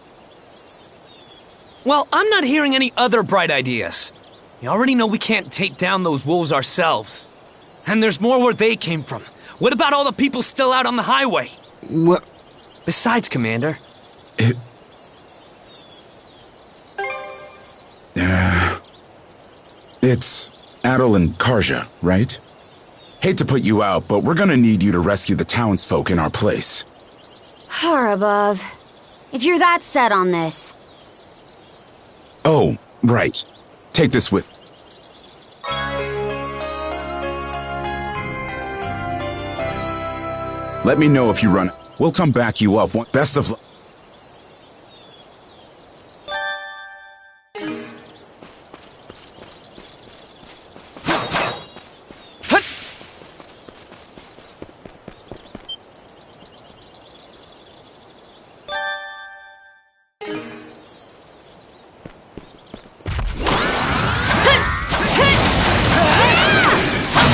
Well, I'm not hearing any other bright ideas. You already know we can't take down those wolves ourselves. And there's more where they came from. What about all the people still out on the highway?
What?
Besides, Commander...
It's Adel and Karja, right? Hate to put you out, but we're gonna need you to rescue the townsfolk in our place.
Far above. If you're that set on this.
Oh, right. Take this with... Let me know if you run. We'll come back you up. Best of luck.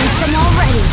Listen already.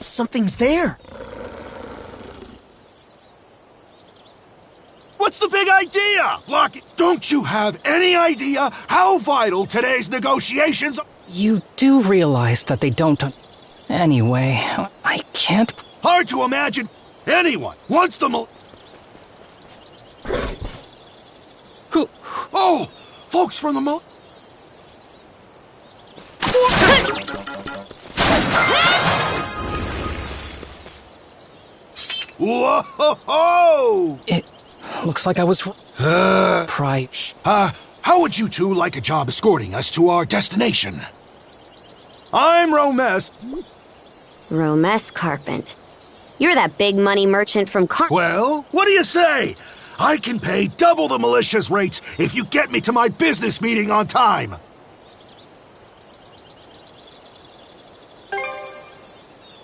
Something's there. What's the big idea? Block it. Don't you have any idea how vital today's negotiations are?
You do realize that they don't... Anyway, I can't...
Hard to imagine anyone wants the
Who?
Oh, folks from the Whoa-ho-ho!
It looks like I was...
How would you two like a job escorting us to our destination? I'm Romes.
Romes Carpent. You're that big money merchant from
Well, what do you say? I can pay double the militia's rates if you get me to my business meeting on time.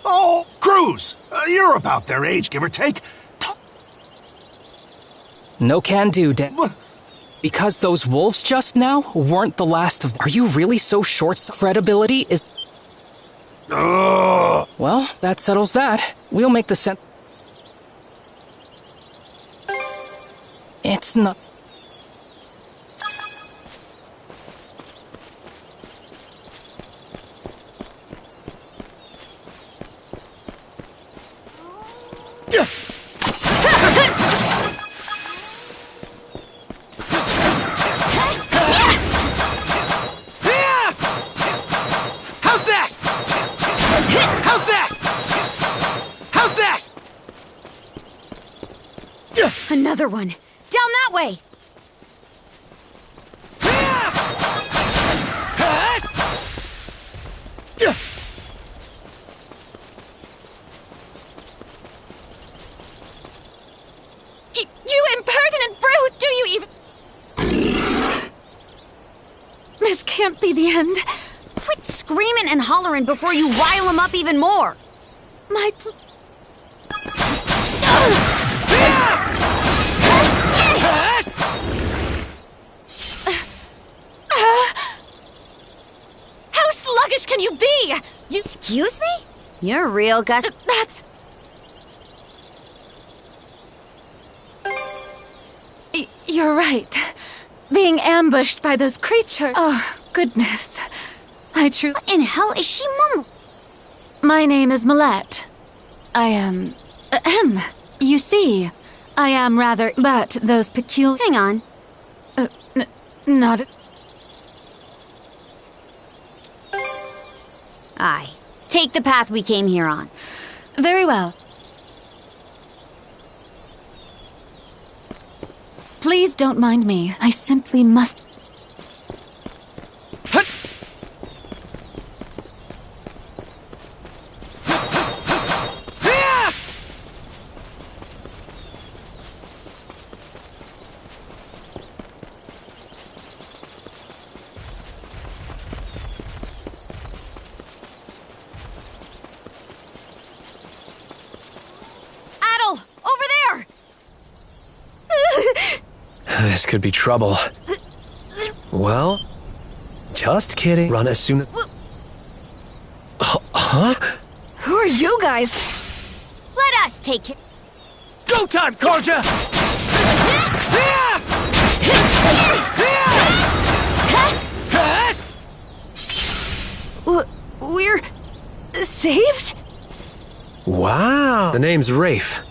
Oh, Cruz, you're about their age, give or take.
No can do, Dan. Because those wolves just now weren't the last of them. Are you really so short? Credibility is... Well, that settles that. We'll make the It's not...
How's that?
Another one! Down that way!
You impertinent brute! Do you even... This can't be the end.
Quit screaming and hollering before you rile him up even more!
My How sluggish can you be? You...
Excuse me? You're real, Gus.
That's... You're right. Being ambushed by those creatures... Oh, goodness. I truly...
What in hell is she mumbling?
My name is Millette. I am... You see, I am rather... But those peculiar...
Hang on.
Not...
Aye. Take the path we came here on.
Very well. Please don't mind me. I simply must...
This could be trouble. Well, just kidding. Run as soon as... Huh?
Who are you guys?
Let us take it.
Go time, Karja!
We're... saved?
Wow. The name's Rafe.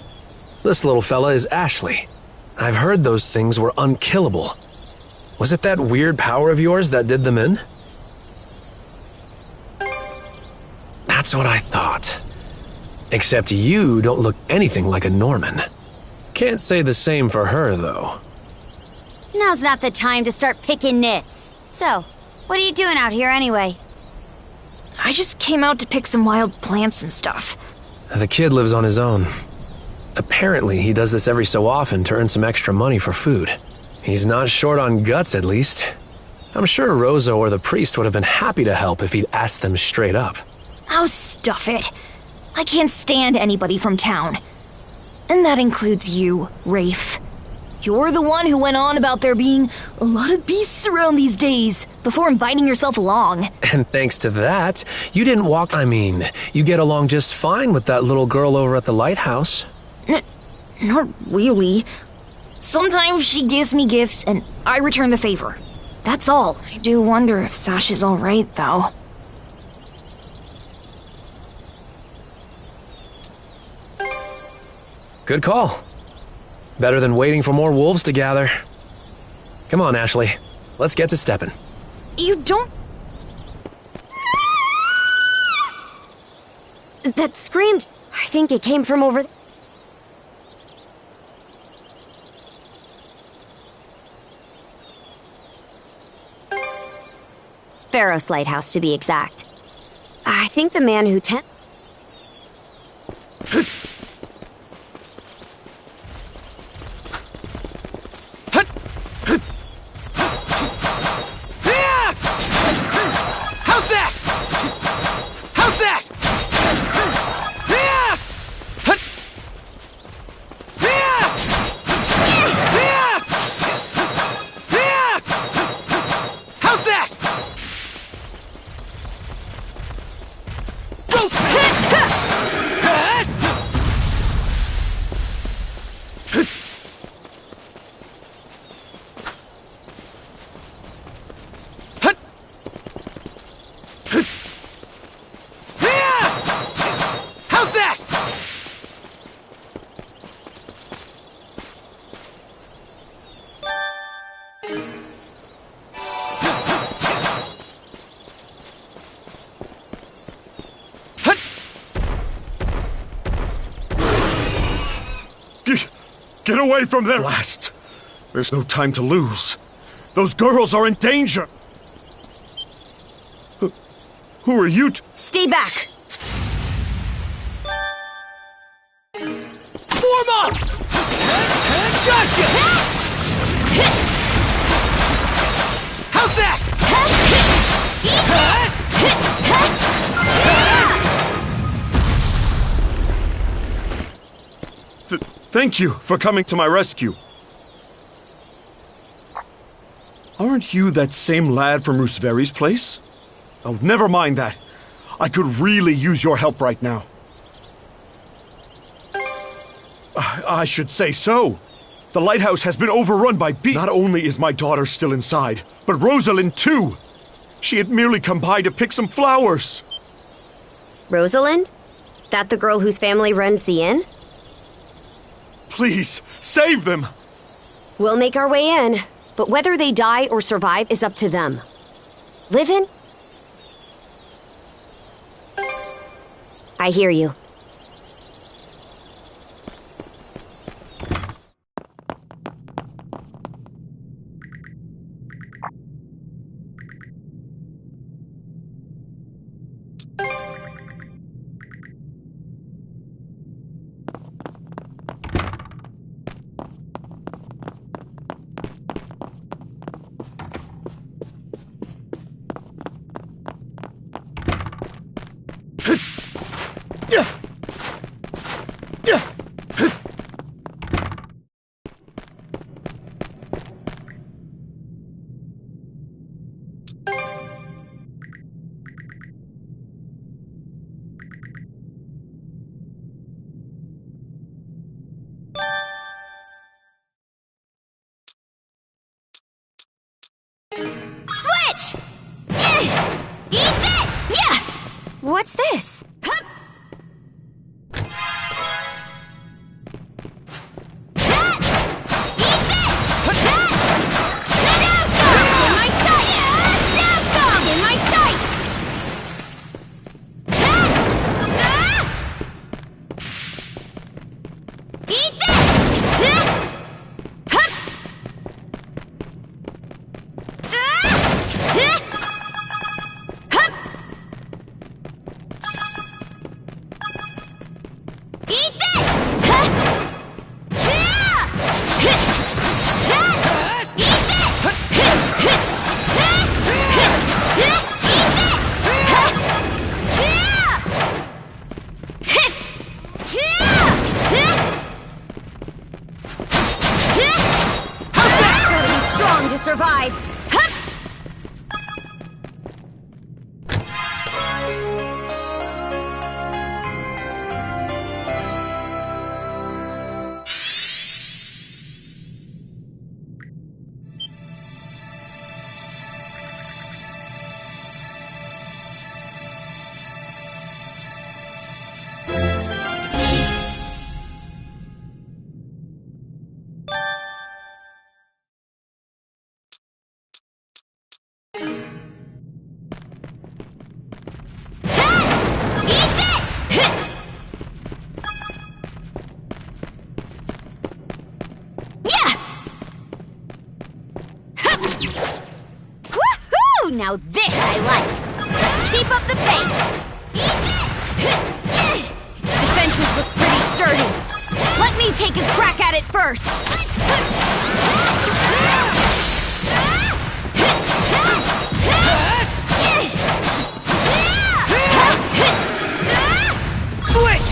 This little fella is Ashley. I've heard those things were unkillable. Was it that weird power of yours that did them in? That's what I thought. Except you don't look anything like a Norman. Can't say the same for her, though.
Now's not the time to start picking nits. So, what are you doing out here anyway?
I just came out to pick some wild plants and stuff.
The kid lives on his own. Apparently, he does this every so often to earn some extra money for food. He's not short on guts, at least. I'm sure Rosa or the priest would have been happy to help if he'd asked them straight up.
Oh, stuff it. I can't stand anybody from town. And that includes you, Rafe. You're the one who went on about there being a lot of beasts around these days, before inviting yourself along.
And thanks to that, you didn't walk... you get along just fine with that little girl over at the lighthouse.
Not really. Sometimes she gives me gifts, and I return the favor. That's all. I do wonder if Sash is alright, though.
Good call. Better than waiting for more wolves to gather. Come on, Ashley. Let's get to stepping.
You don't...
That screamed... I think it came from over... Pharos Lighthouse, to be exact. I think the man who
How's that? How's that? How's that?
Get away from there! Blast! There's no time to lose. Those girls are in danger! Who are you?
Stay back!
Form up! Gotcha! How's that?
Thank you for coming to my rescue. Aren't you that same lad from Rooseveri's place? Oh, never mind that. I could really use your help right now. I should say so. The lighthouse has been overrun by beasts. Not only is my daughter still inside, but Rosalind too. She had merely come by to pick some flowers.
Rosalind? That the girl whose family runs the inn?
Please, save them!
We'll make our way in, but whether they die or survive is up to them. Live in? I hear you.
Switch! Eat this! Yeah! What's this?
Survive! Now this I like! Let's keep up the pace! Its defenses look pretty sturdy. Let me take a crack at it first!
Switch!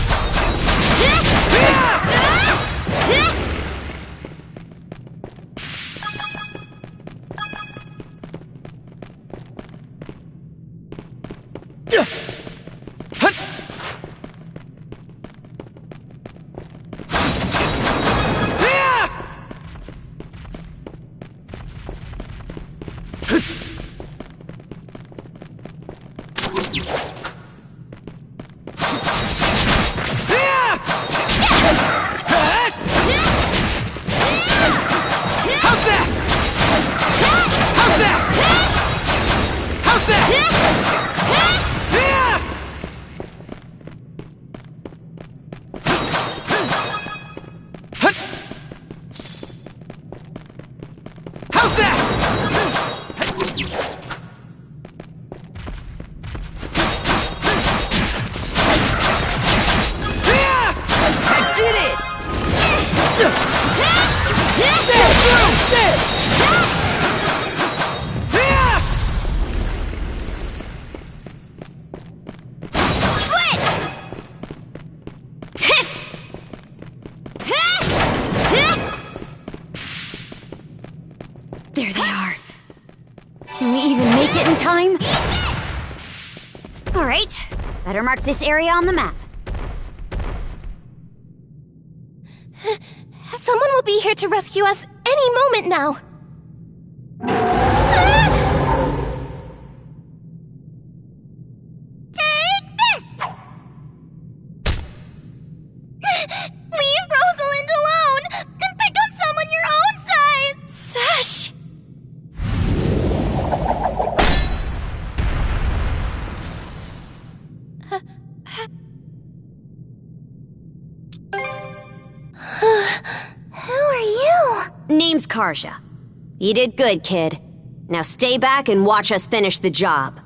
Can we even make it in time? Alright, better mark this area on the map.
Someone will be here to rescue us any moment now.
Take this! Leave Rosalind alone and pick on someone your own size!
Sash!
Who are you? Name's Karja. You did good, kid. Now stay back and watch us finish the job.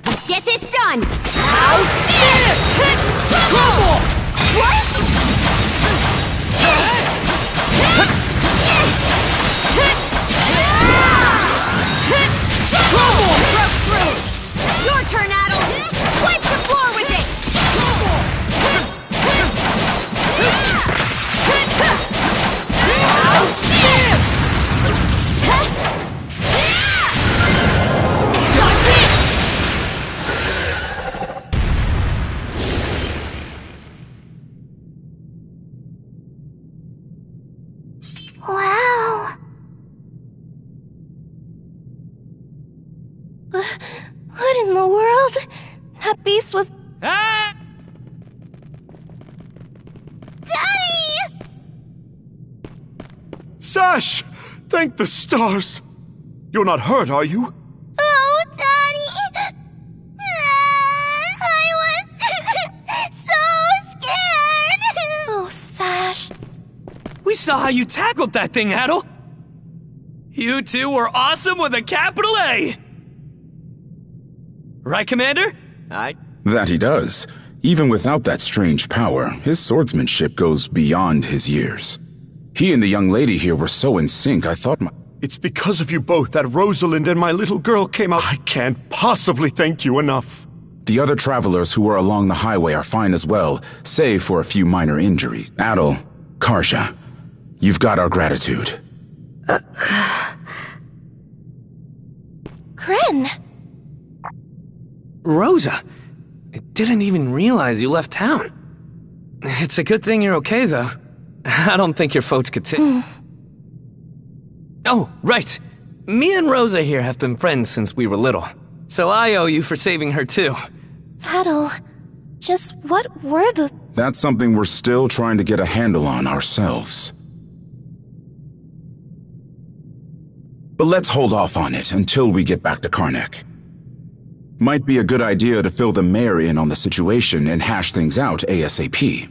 Let's get this done! How's this? Trouble! What? Trouble! Broke through! Your turn, Adel! Wipe the floor with it! How's this? Got this!
Wow.
What in the world? That beast was...
Ah!
Daddy!
Sash! Thank the stars! You're not hurt, are you?
Oh, Daddy! I was so scared!
Oh, Sash.
We saw how you tackled that thing, Adel. You two were awesome with a capital A! Right, Commander?
That he does. Even without that strange power, his swordsmanship goes beyond his years. He and the young lady here were so in sync, I thought
It's because of you both that Rosalind and my little girl came out. I can't possibly thank you enough.
The other travelers who were along the highway are fine as well, save for a few minor injuries. Adel, Karja, you've got our gratitude.
Kren!
Rosa, I didn't even realize you left town. It's a good thing you're okay, though. I don't think your folks could Oh, right. Me and Rosa here have been friends since we were little. So I owe you for saving her, too.
Adel, just what were those...
That's something we're still trying to get a handle on ourselves. But let's hold off on it until we get back to Karnak. Might be a good idea to fill the mayor in on the situation and hash things out ASAP.